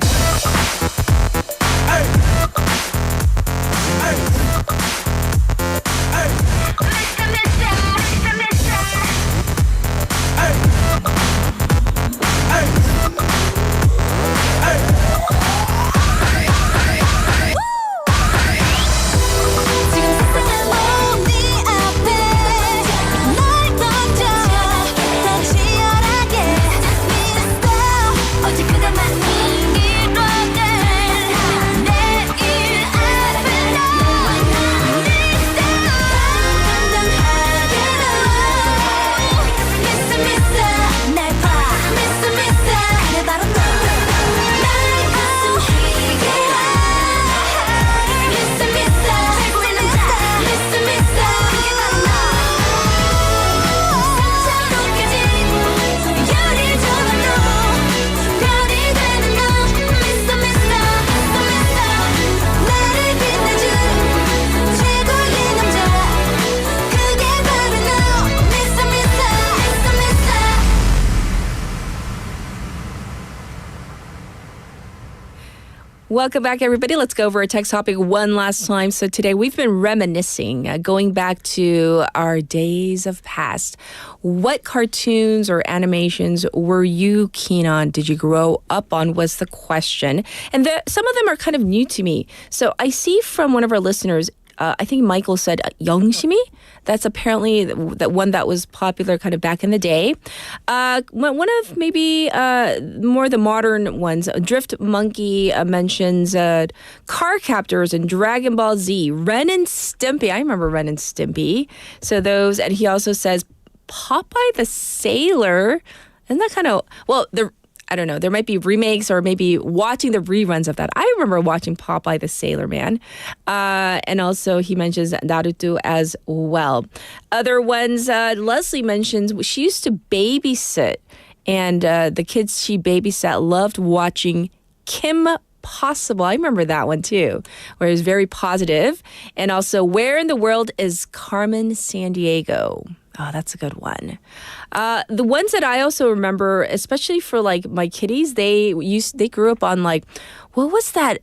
지금 세상은 네 앞에 널 던져 더 치열하게 Mr. 어제 그대만 이기려고 Welcome back, everybody. Let's go over our text topic one last time. So today we've been reminiscing, going back to our days of past. What cartoons or animations were you keen on? Did you grow up on was the question. And some of them are kind of new to me. So I see from one of our listeners, I think Michael said 영심이. That's apparently that one that was popular kind of back in the day. One of maybe more the modern ones, Drift Monkey mentions Car Captors and Dragon Ball Z, Ren and Stimpy. I remember Ren and Stimpy. So those, and he also says Popeye the Sailor. Isn't that kind of, well, I don't know. There might be remakes or maybe watching the reruns of that. I remember watching Popeye the Sailor Man. And also he mentions Naruto as well. Other ones, Leslie mentions she used to babysit. And the kids she babysat loved watching Kim Possible. I remember that one too, where it was very positive. And also, Where in the World is Carmen Sandiego? Oh, that's a good one. The ones that I also remember, especially for like my kiddies, they grew up on like, what was that?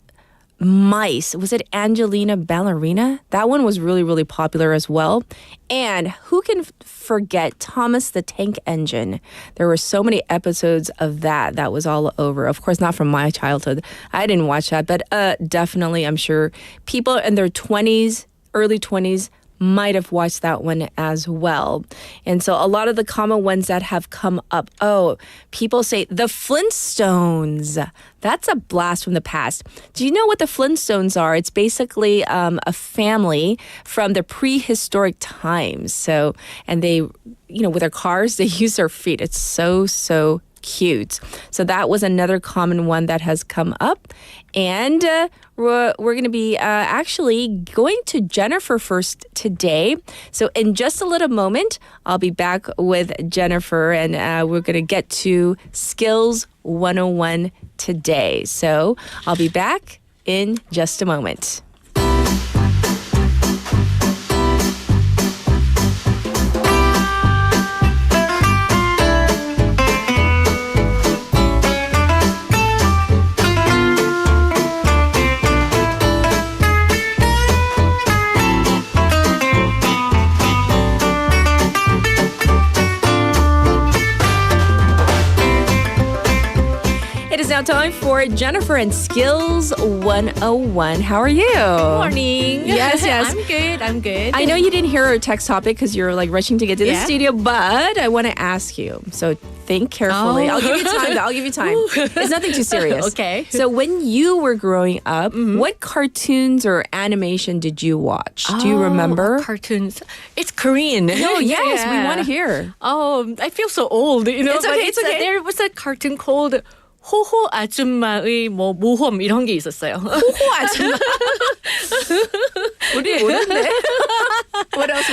Mice. Was it Angelina Ballerina? That one was really, really popular as well. And who can forget Thomas the Tank Engine? There were so many episodes of that was all over. Of course, not from my childhood. I didn't watch that, but definitely I'm sure people in their 20s, early 20s, might have watched that one as well. And so a lot of the common ones that have come up. Oh, people say the Flintstones. That's a blast from the past. Do you know what the Flintstones are? It's basically a family from the prehistoric times. So, and they, with their cars, they use their feet. It's so cute. So that was another common one that has come up. And we're going to be actually going to Jennifer first today. So in just a little moment, I'll be back with Jennifer and we're going to get to Skills 101 today. So I'll be back in just a moment. Now time for Jennifer and Skills 101. How are you? Morning. Yes. I'm good. I know you didn't hear our text topic because you're like rushing to get to the studio, but I want to ask you. So think carefully. I'll give you time. It's nothing too serious. Okay. So when you were growing up, what cartoons or animation did you watch? Do you remember? Cartoons. It's Korean. No, yes, we want to hear. Oh, I feel so old. It's okay. It's okay. There was a cartoon called 호호 아줌마의 모험 이런 게 있었어요. 호호 아줌마. 우리 모르는데. What else?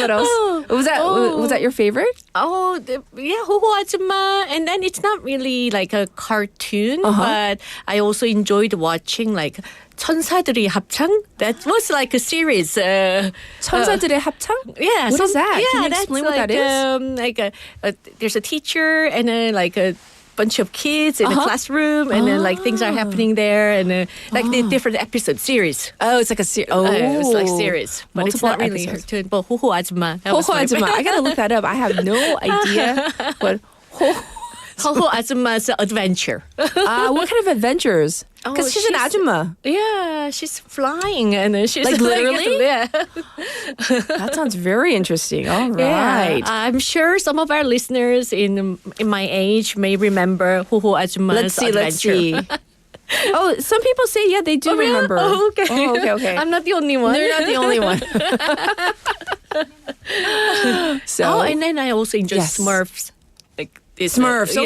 Was that your favorite? Oh, yeah, 호호 아줌마. And then it's not really like a cartoon, but I also enjoyed watching like 천사들의 합창. That was like a series. 천사들의 합창? Yeah. What is that? Yeah, Can you explain what that is? Like there's a teacher and then like a bunch of kids in a classroom and then like things are happening there and like the different episode series. Oh, it's like a series. It's like series. But multiple it's not really episodes. cartoon. But 호호 아줌마. 호호 아줌마. I gotta look that up. I have no idea what 호호 아줌마's adventure. What kind of adventures? Because she's an 아줌마. Yeah, she's flying and then she's like literally. Yeah. That sounds very interesting. All right. Yeah, I'm sure some of our listeners in my age may remember 호호 아줌마's adventure. Let's see. Oh, some people say, yeah, they do remember. Oh, okay. Oh, okay. I'm not the only one. You're not the only one. So, and then I also enjoy Smurfs. Like Smurfs.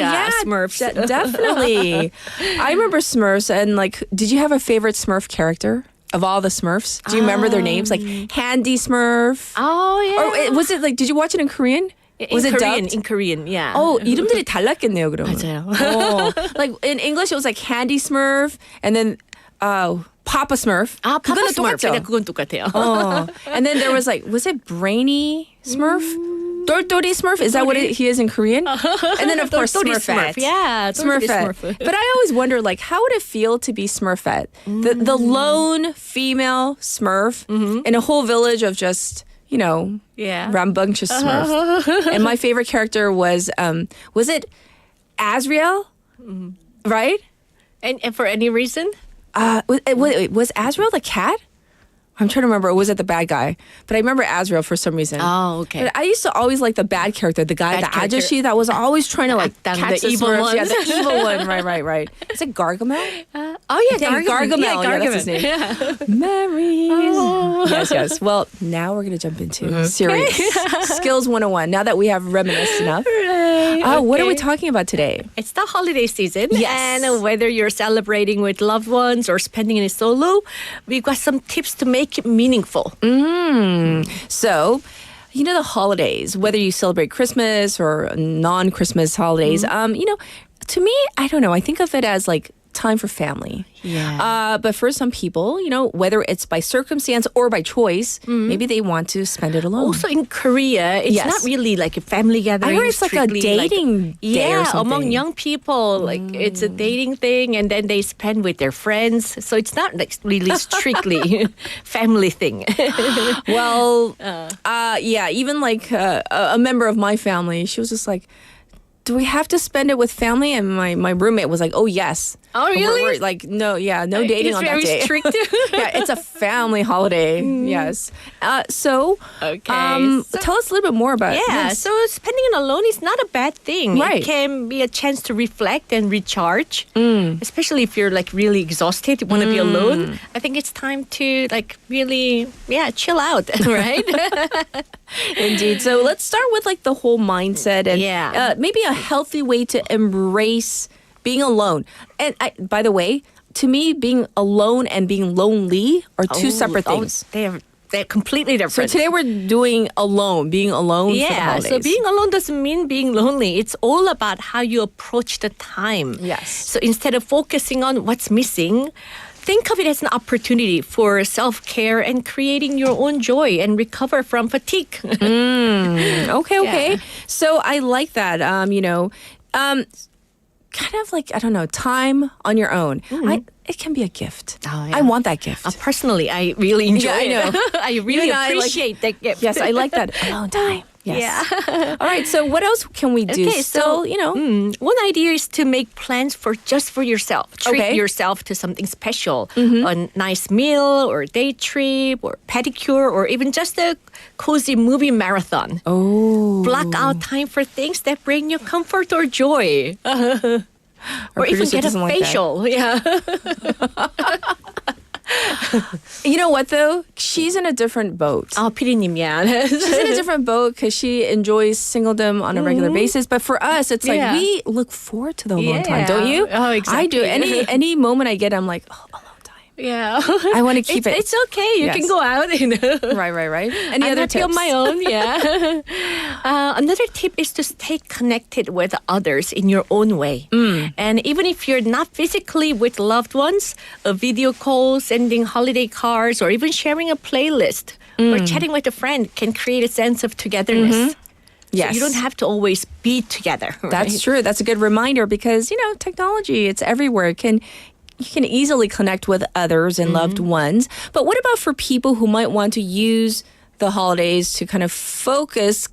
Smurfs. Definitely. I remember Smurfs and like, did you have a favorite Smurf character? Of all the Smurfs? Do you remember their names? Like Handy Smurf? Oh, yeah. Or was it like, did you watch it in Korean? Was it Korean? dubbed? In Korean, yeah. Oh, 이름들이 달랐겠네요, 그러면. 맞아요. Like in English, it was like Handy Smurf and then Papa Smurf. Papa 그거는 Smurf. 똑같죠? 그건 똑같아요. And then there was like, was it Brainy Smurf? Tortori Smurf, is that what he is in Korean? And then of course Tortori Smurfette. Smurf. Yeah, Tortori Smurfette. Smurf. But I always wonder, like, how would it feel to be Smurfette? The lone female Smurf in a whole village of just, rambunctious Smurfs. And my favorite character was it Azrael? Right? And for any reason? Was Azrael the cat? I'm trying to remember. Was it the bad guy? But I remember Azrael for some reason. Oh, okay. But I used to always like the bad character, the guy, the ajashi that was always trying to like catch the evil one. Yeah, the evil one. Right. Is it Gargamel? Gargamel. Yeah, that's his name. Yeah. Memories. Yes. Well, now we're going to jump into serious skills 101. Now that we have reminisced enough. What are we talking about today? It's the holiday season. Yes. And whether you're celebrating with loved ones or spending it solo, we've got some tips to make it meaningful. So, the holidays, whether you celebrate Christmas or non-Christmas holidays, to me, I don't know. I think of it as like time for family. Yeah. But for some people, whether it's by circumstance or by choice, maybe they want to spend it alone. Also in Korea, it's not really like a family gathering. I heard it's like a dating day or something. Among young people, like it's a dating thing, and then they spend with their friends. So it's not like really strictly family thing. Well, even like a member of my family, she was just like, do we have to spend it with family? And my roommate was like, oh, yes. Oh, really? We're like, no dating on that day. It's very strict. Yeah, it's a family holiday. Yes. So tell us a little bit more about it. Yeah, so spending it alone is not a bad thing. Right. It can be a chance to reflect and recharge, especially if you're like really exhausted, you want to be alone. I think it's time to like really, chill out, right? Indeed. So let's start with like the whole mindset and maybe a healthy way to embrace being alone. And by the way, to me, being alone and being lonely are two separate things. They're completely different. So today we're doing being alone for the holidays. So being alone doesn't mean being lonely. It's all about how you approach the time. Yes. So instead of focusing on what's missing, think of it as an opportunity for self-care and creating your own joy and recover from fatigue. Okay. So I like that. Kind of like, I don't know, time on your own. It can be a gift. Oh, yeah. I want that gift. Personally, I really enjoy it. I know. I really appreciate that gift. Yes, I like that alone time. Yes. Yeah. All right. So what else can we do? Okay, so one idea is to make plans for yourself. Treat yourself to something special. A nice meal or day trip or pedicure or even just a cozy movie marathon. Oh. Block out time for things that bring you comfort or joy. Or even get a facial. Yeah. You know what though? She's in a different boat. 피디님, She's in a different boat because she enjoys singledom on a regular basis. But for us, it's like we look forward to the alone time, don't you? Oh, exactly. I do. Any moment I get, I'm like, alone time. Yeah. I want to keep it. It's okay. You can go out. Right. Any I'm other happy tips? on my own. Yeah. Another tip is to stay connected with others in your own way. And even if you're not physically with loved ones, a video call, sending holiday cards, or even sharing a playlist or chatting with a friend can create a sense of togetherness. Yes. So you don't have to always be together. Right? That's true. That's a good reminder because, technology, it's everywhere. You can easily connect with others and loved ones. But what about for people who might want to use the holidays to kind of focus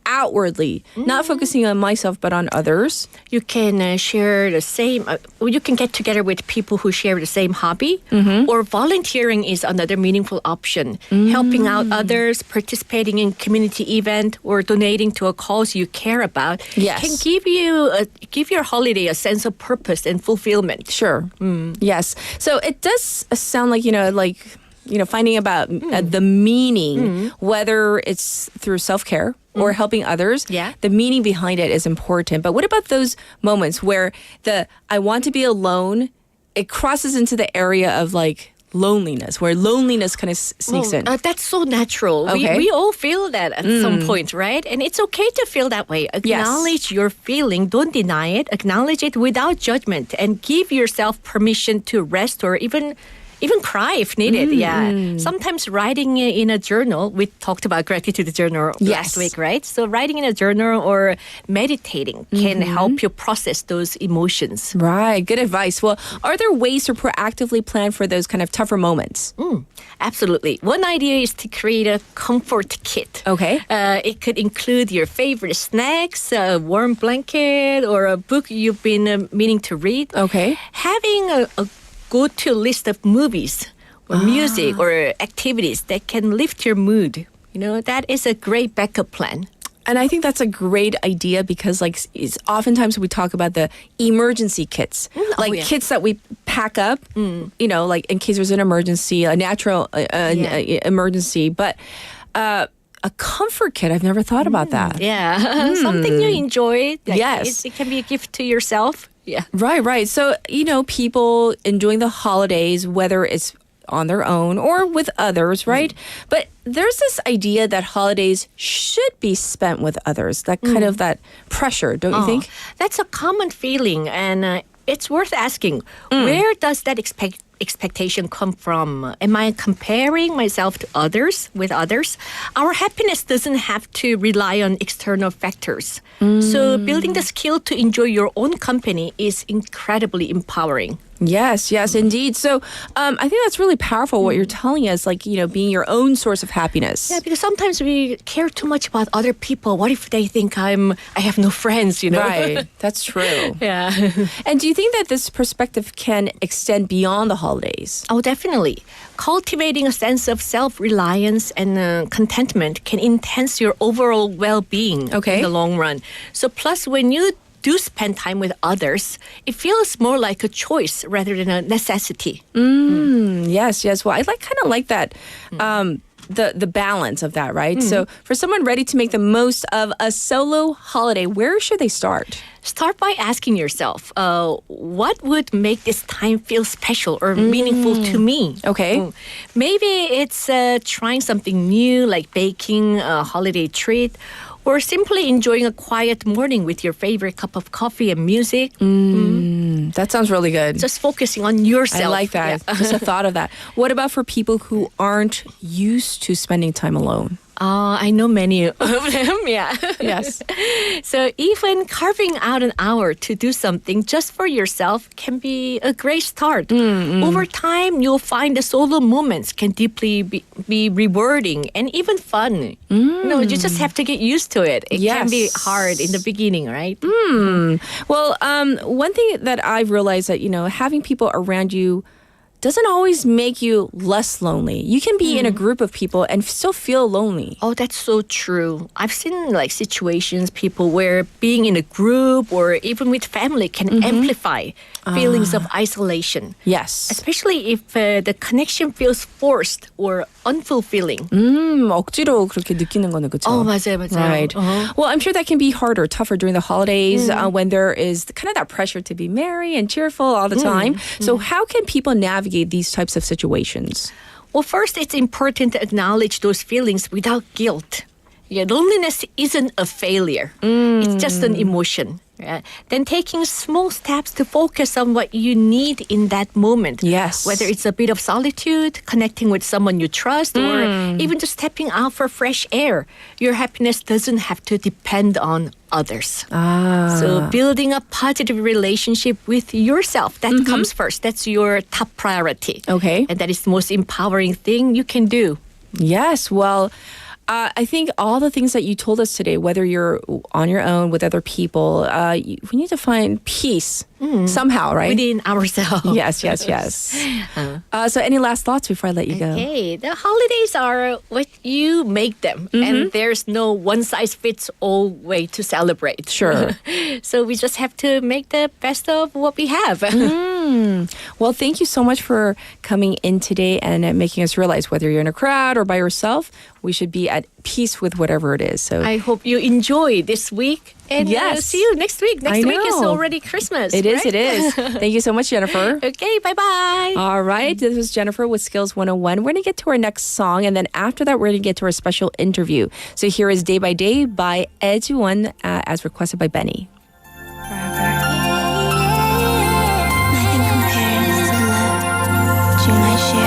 outwardly, not focusing on myself but on others? You can share the same, you can get together with people who share the same hobby, or volunteering is another meaningful option. Helping out others, participating in community event, or donating to a cause you care about can give your holiday a sense of purpose and fulfillment. Sure. Yes. So it does sound like, finding about the meaning, whether it's through self-care or helping others, the meaning behind it is important. But what about those moments where I want to be alone, it crosses into the area of like loneliness, where loneliness kind of sneaks in? That's so natural. Okay. We all feel that at some point, right? And it's okay to feel that way. Acknowledge your feeling. Don't deny it. Acknowledge it without judgment and give yourself permission to rest or even even cry if needed. Yeah. Sometimes writing in a journal, we talked about gratitude journal last week, right? So writing in a journal or meditating can help you process those emotions. Right. Good advice. Well, are there ways to proactively plan for those kind of tougher moments? Absolutely. One idea is to create a comfort kit. Okay. It could include your favorite snacks, a warm blanket, or a book you've been meaning to read. Okay. Having a go-to list of movies or music or activities that can lift your mood, that is a great backup plan. And I think that's a great idea because, it's oftentimes we talk about the emergency kits, kits that we pack up, like in case there's an emergency, a natural emergency. But a comfort kit, I've never thought about that. Yeah, something you enjoy. Yes. It can be a gift to yourself. Yeah. Right. So, people enjoying the holidays, whether it's on their own or with others, right? But there's this idea that holidays should be spent with others, that kind of that pressure, don't you think? That's a common feeling, and it's worth asking, where does that expectation come from? Am I comparing myself to others, with others? Our happiness doesn't have to rely on external factors. So building the skill to enjoy your own company is incredibly empowering. Yes, indeed. So I think that's really powerful what you're telling us, being your own source of happiness. Yeah, because sometimes we care too much about other people. What if they think I have no friends, Right, that's true. Yeah. And do you think that this perspective can extend beyond the holidays? Oh, definitely. Cultivating a sense of self-reliance and contentment can enhance your overall well-being in the long run. So plus, when you do spend time with others, it feels more like a choice rather than a necessity. Yes. Well, I kind of like that. The balance of that, right? So for someone ready to make the most of a solo holiday, where should they start? Start by asking yourself, what would make this time feel special or meaningful to me? Okay. Maybe it's trying something new, like baking a holiday treat, or simply enjoying a quiet morning with your favorite cup of coffee and music. That sounds really good. Just focusing on yourself. I like that. Yeah. Just a thought of that. What about for people who aren't used to spending time alone? I know many of them, yeah. Yes. So even carving out an hour to do something just for yourself can be a great start. Over time, you'll find the solo moments can deeply be rewarding and even fun. You just have to get used to it. It can be hard in the beginning, right? Well, one thing that I've realized that, having people around you doesn't always make you less lonely. You can be in a group of people and still feel lonely. Oh, that's so true. I've seen situations, people where being in a group or even with family can amplify feelings of isolation. Yes. Especially if the connection feels forced or unfulfilling. 억지로 그렇게 느끼는 거는 그렇죠. Oh, 맞아요. Right. Well, I'm sure that can be harder, tougher during the holidays when there is kind of that pressure to be merry and cheerful all the time. So how can people navigate these types of situations? Well, first, it's important to acknowledge those feelings without guilt. Yeah, loneliness isn't a failure. It's just an emotion. Yeah. Then taking small steps to focus on what you need in that moment. Yes. Whether it's a bit of solitude, connecting with someone you trust, or even just stepping out for fresh air. Your happiness doesn't have to depend on others. So building a positive relationship with yourself, that comes first. That's your top priority. Okay. And that is the most empowering thing you can do. Yes. Well, I think all the things that you told us today, whether you're on your own with other people, we need to find peace somehow, right? Within ourselves. Yes. So any last thoughts before I let you go? Okay, the holidays are what you make them, and there's no one-size-fits-all way to celebrate. Sure. So we just have to make the best of what we have. Well, thank you so much for coming in today and making us realize whether you're in a crowd or by yourself, we should be at peace with whatever it is. So I hope you enjoy this week. And see you next week. Next week is already Christmas. It is. Thank you so much, Jennifer. Okay, bye-bye. All right. This was Jennifer with Skills 101. We're going to get to our next song. And then after that, we're going to get to our special interview. So here is Day by Day by Ejuwon as requested by Benny. Nothing compares to love. You might share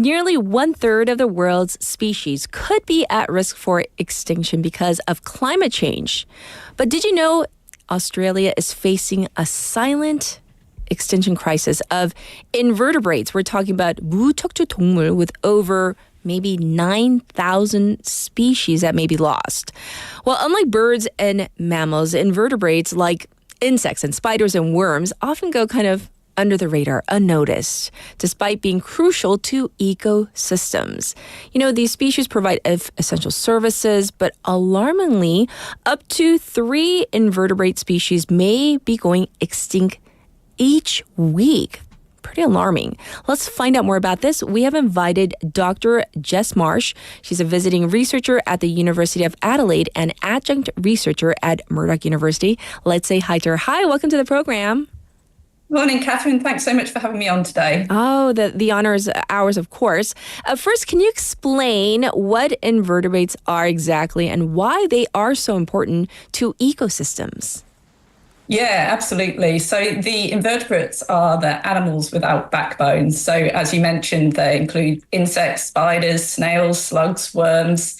Nearly 1/3 of the world's species could be at risk for extinction because of climate change. But did you know Australia is facing a silent extinction crisis of invertebrates? We're talking about 무척추 동물 with over maybe 9,000 species that may be lost. Well, unlike birds and mammals, invertebrates like insects and spiders and worms often go kind of under the radar, unnoticed, despite being crucial to ecosystems. You know, these species provide essential services, but alarmingly, up to 3 invertebrate species may be going extinct each week. Pretty alarming. Let's find out more about this. We have invited Dr. Jess Marsh. She's a visiting researcher at the University of Adelaide and adjunct researcher at Murdoch University. Let's say hi to her. Hi, welcome to the program. Morning, Catherine. Thanks so much for having me on today. Oh, the honor is ours, of course. First, can you explain what invertebrates are exactly and why they are so important to ecosystems? Yeah, absolutely. So the invertebrates are the animals without backbones. So as you mentioned, they include insects, spiders, snails, slugs, worms.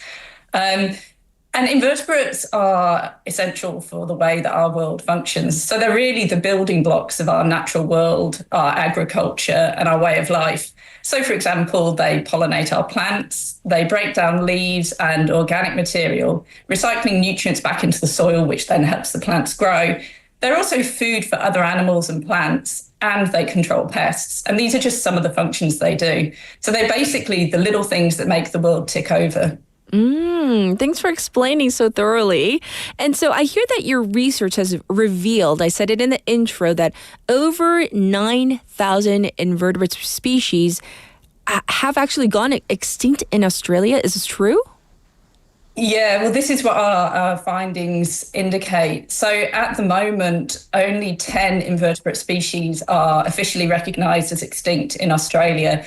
And invertebrates are essential for the way that our world functions. So they're really the building blocks of our natural world, our agriculture, and our way of life. So, for example, they pollinate our plants, they break down leaves and organic material, recycling nutrients back into the soil, which then helps the plants grow. They're also food for other animals and plants, and they control pests. And these are just some of the functions they do. So they're basically the little things that make the world tick over. Thanks for explaining so thoroughly. And so I hear that your research has revealed, I said it in the intro, that over 9,000 invertebrate species have actually gone extinct in Australia. Is this true? Yeah, well, this is what our findings indicate. So at the moment, only 10 invertebrate species are officially recognised as extinct in Australia.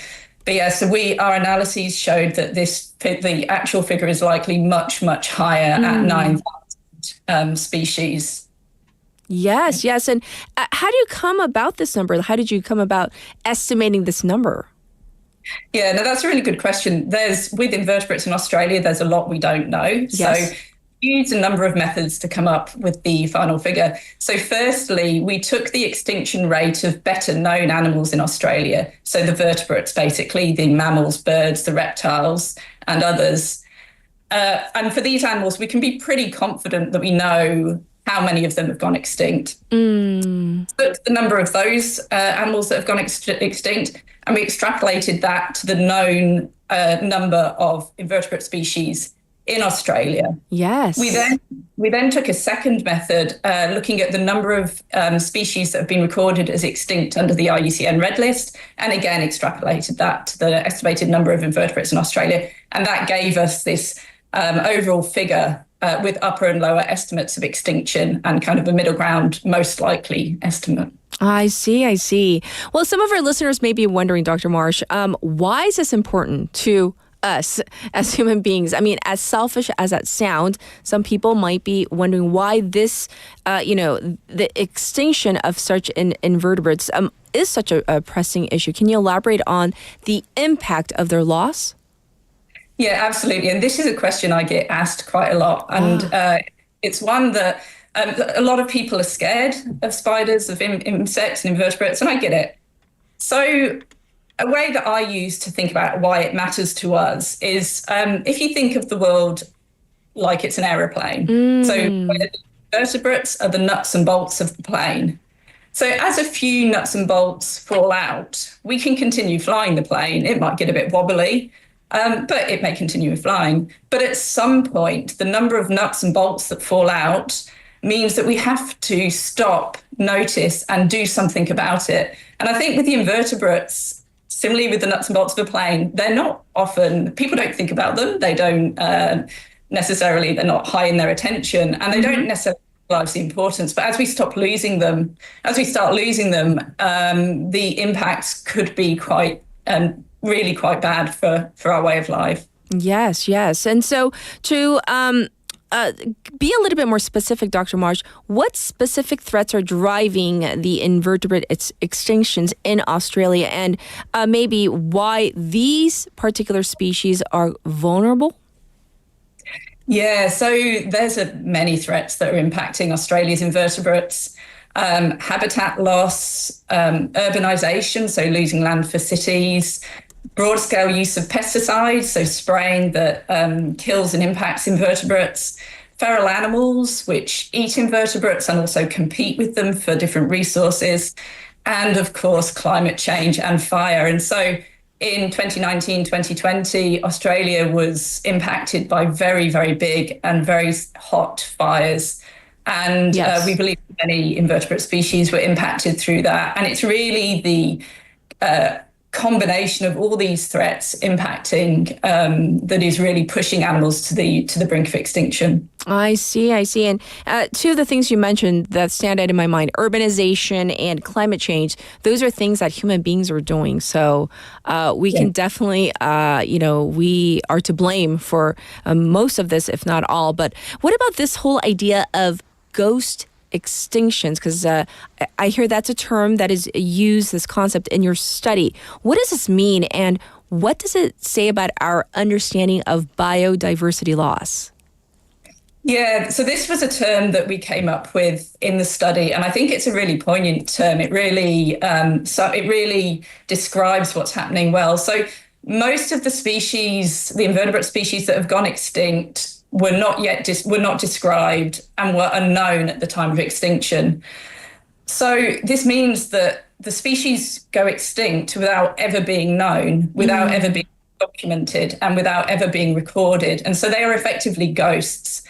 But yeah, so our analyses showed that the actual figure is likely much, much higher at 9,000 species. Yes. And how do you come about this number? How did you come about estimating this number? Yeah, no, that's a really good question. With invertebrates in Australia, there's a lot we don't know. Yes. So we used a number of methods to come up with the final figure. So firstly, we took the extinction rate of better known animals in Australia. So the vertebrates, basically, the mammals, birds, the reptiles, and others. And for these animals, we can be pretty confident that we know how many of them have gone extinct. But the number of those animals that have gone extinct, and we extrapolated that to the known number of invertebrate species in Australia. Yes. We then took a second method, looking at the number of species that have been recorded as extinct under the IUCN Red List, and again extrapolated that to the estimated number of invertebrates in Australia, and that gave us this overall figure with upper and lower estimates of extinction and kind of a middle ground, most likely estimate. I see. Well, some of our listeners may be wondering, Dr. Marsh, why is this important to us as human beings? I mean, as selfish as that sounds, some people might be wondering why this, the extinction of such invertebrates is such a pressing issue. Can you elaborate on the impact of their loss? Yeah, absolutely. And this is a question I get asked quite a lot. And it's one that a lot of people are scared of spiders, of insects and invertebrates, and I get it. So a way that I use to think about why it matters to us is if you think of the world like it's an aeroplane. So the vertebrates are the nuts and bolts of the plane. So as a few nuts and bolts fall out, we can continue flying the plane. It might get a bit wobbly, but it may continue flying. But at some point, the number of nuts and bolts that fall out means that we have to stop, notice, and do something about it. And I think with the invertebrates, similarly with the nuts and bolts of a plane, they're not often, people don't think about them. They don't necessarily, they're not high in their attention, and they don't necessarily realize the importance. But as we start losing them, the impacts could be really quite bad for our way of life. Yes. And so to be a little bit more specific, Dr. Marsh. What specific threats are driving the invertebrate extinctions in Australia, and maybe why these particular species are vulnerable? Yeah, so there's many threats that are impacting Australia's invertebrates. Habitat loss, urbanisation, so losing land for cities, broad-scale use of pesticides, so spraying that kills and impacts invertebrates, feral animals, which eat invertebrates and also compete with them for different resources, and of course, climate change and fire. And so in 2019, 2020, Australia was impacted by very, very big and very hot fires. And we believe many invertebrate species were impacted through that. And it's really the combination of all these threats impacting that is really pushing animals to the brink of extinction. I see. And two of the things you mentioned that stand out in my mind, urbanization and climate change, those are things that human beings are doing. So we can definitely, we are to blame for most of this, if not all. But what about this whole idea of ghost extinctions? Because I hear that's a term that is used, this concept, in your study. What does this mean, and what does it say about our understanding of biodiversity loss? Yeah, so this was a term that we came up with in the study, and I think it's a really poignant term. It really describes what's happening well. So most of the species, the invertebrate species that have gone extinct, were not described and were unknown at the time of extinction. So this means that the species go extinct without ever being known, without ever being documented, and without ever being recorded. And so they are effectively ghosts.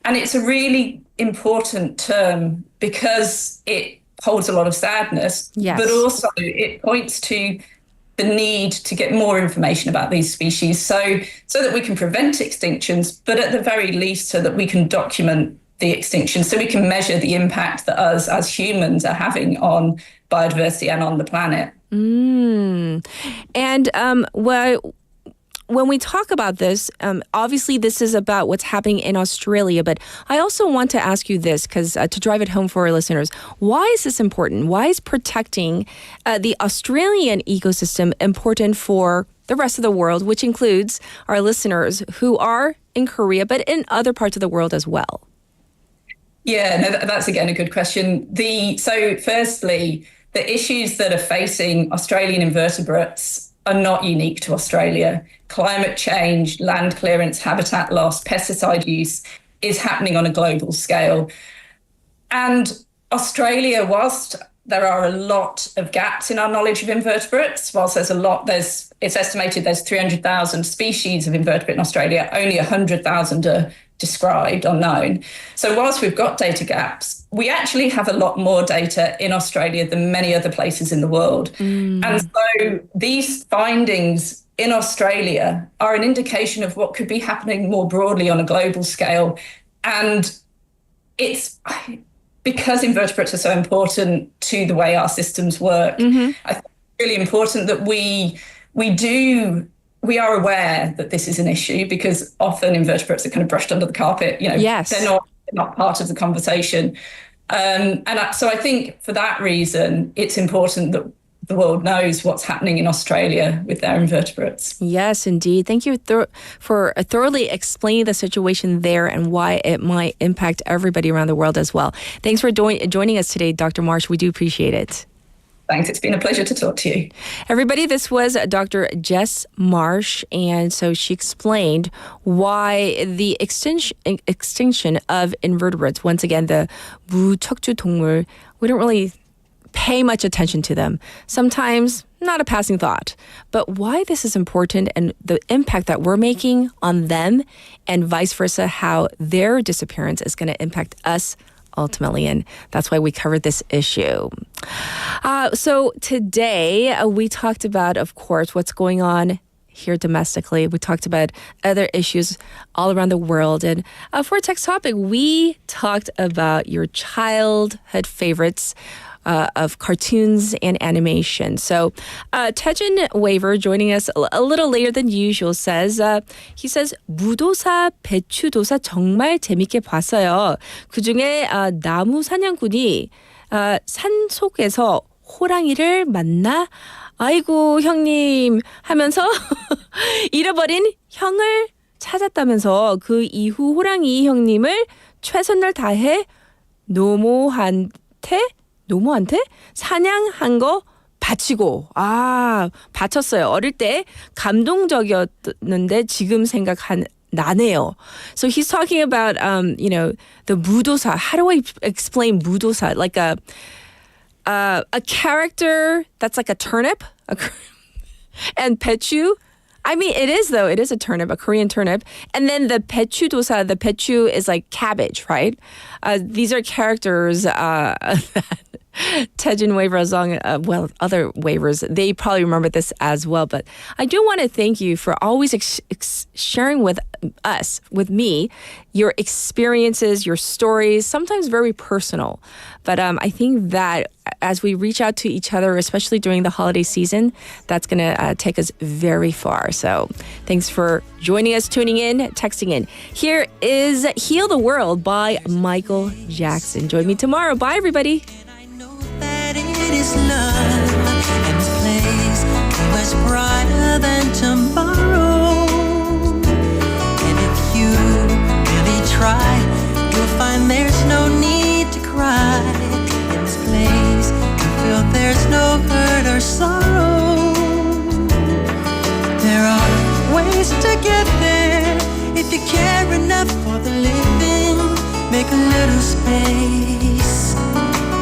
And it's a really important term because it holds a lot of sadness, but also it points to the need to get more information about these species so that we can prevent extinctions, but at the very least so that we can document the extinction, so we can measure the impact that us as humans are having on biodiversity and on the planet. And when we talk about this, obviously this is about what's happening in Australia, but I also want to ask you this, because to drive it home for our listeners, why is this important? Why is protecting the Australian ecosystem important for the rest of the world, which includes our listeners who are in Korea, but in other parts of the world as well? Yeah, no, that's again a good question. So firstly, the issues that are facing Australian invertebrates are not unique to Australia. Climate change, land clearance, habitat loss, pesticide use is happening on a global scale. And Australia, whilst there are a lot of gaps in our knowledge of invertebrates, whilst it's estimated there's 300,000 species of invertebrate in Australia, only 100,000 are described or known. So whilst we've got data gaps, we actually have a lot more data in Australia than many other places in the world. And so these findings in Australia are an indication of what could be happening more broadly on a global scale. And it's because invertebrates are so important to the way our systems work. I think it's really important that we are aware that this is an issue, because often invertebrates are kind of brushed under the carpet. They're not part of the conversation. So I think for that reason, it's important that the world knows what's happening in Australia with their invertebrates. Yes, indeed. Thank you for thoroughly explaining the situation there and why it might impact everybody around the world as well. Thanks for joining us today, Dr. Marsh. We do appreciate it. Thanks. It's been a pleasure to talk to you. Everybody, this was Dr. Jess Marsh, and so she explained why the extinction of invertebrates, once again, the 무척주 동물, we don't really pay much attention to them. Sometimes not a passing thought, but why this is important and the impact that we're making on them, and vice versa, how their disappearance is going to impact us ultimately, and that's why we covered this issue. So today we talked about, of course, what's going on here domestically. We talked about other issues all around the world, and for our text topic, we talked about your childhood favorites. of cartoons and animation. So Taejin Waver joining us a little later than usual says, he says, 무도사, 배추도사 정말 재밌게 봤어요. 그중에 나무 사냥꾼이 산 속에서 호랑이를 만나 아이고 형님 하면서 잃어버린 형을 찾았다면서 그 이후 호랑이 형님을 최선을 다해 노모한테 사냥한 거 바치고 바쳤어요. 어릴 때 감동적이었는데 지금 나네요. So he's talking about the 무도사. How do I explain 무도사? Like a character that's like a turnip, and 배추. I mean, it is though. It is a turnip, a Korean turnip. And then the 배추도사, the 배추 is like cabbage, right? These are characters that Taejin Waver along, other waivers, they probably remember this as well. But I do want to thank you for always sharing with me, your experiences, your stories, sometimes very personal. But I think that as we reach out to each other, especially during the holiday season, that's going to take us very far. So thanks for joining us, tuning in, texting in. Here is Heal the World by Michael Jackson. Join me tomorrow. Bye, everybody. It is love, and this place is much brighter than tomorrow. And if you really try, you'll find there's no need to cry. In this place, you feel there's no hurt or sorrow. There are ways to get there if you care enough for the living. Make a little space,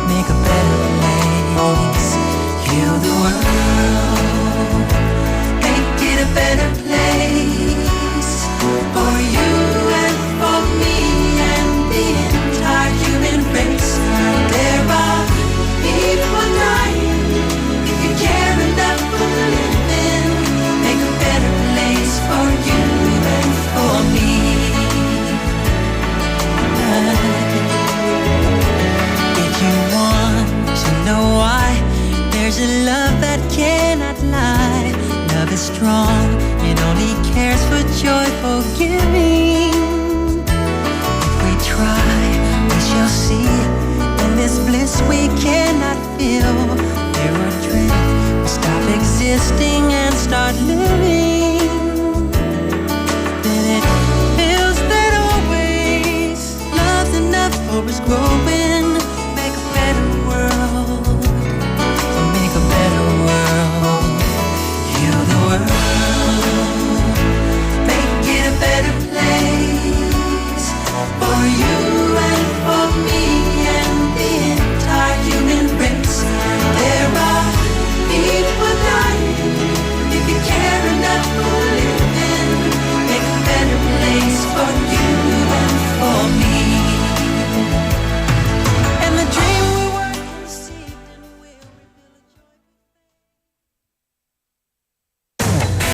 make a better place. Heal the world, make it a better place for you and for me and the entire human race. There are people dying. If you care enough for the living, make a better place for you and for me. If you want to know why, there's a love that cannot lie. Love is strong, it only cares for joyful giving. If we try, we shall see. In this bliss we cannot feel, there will drift, we stop existing and start living.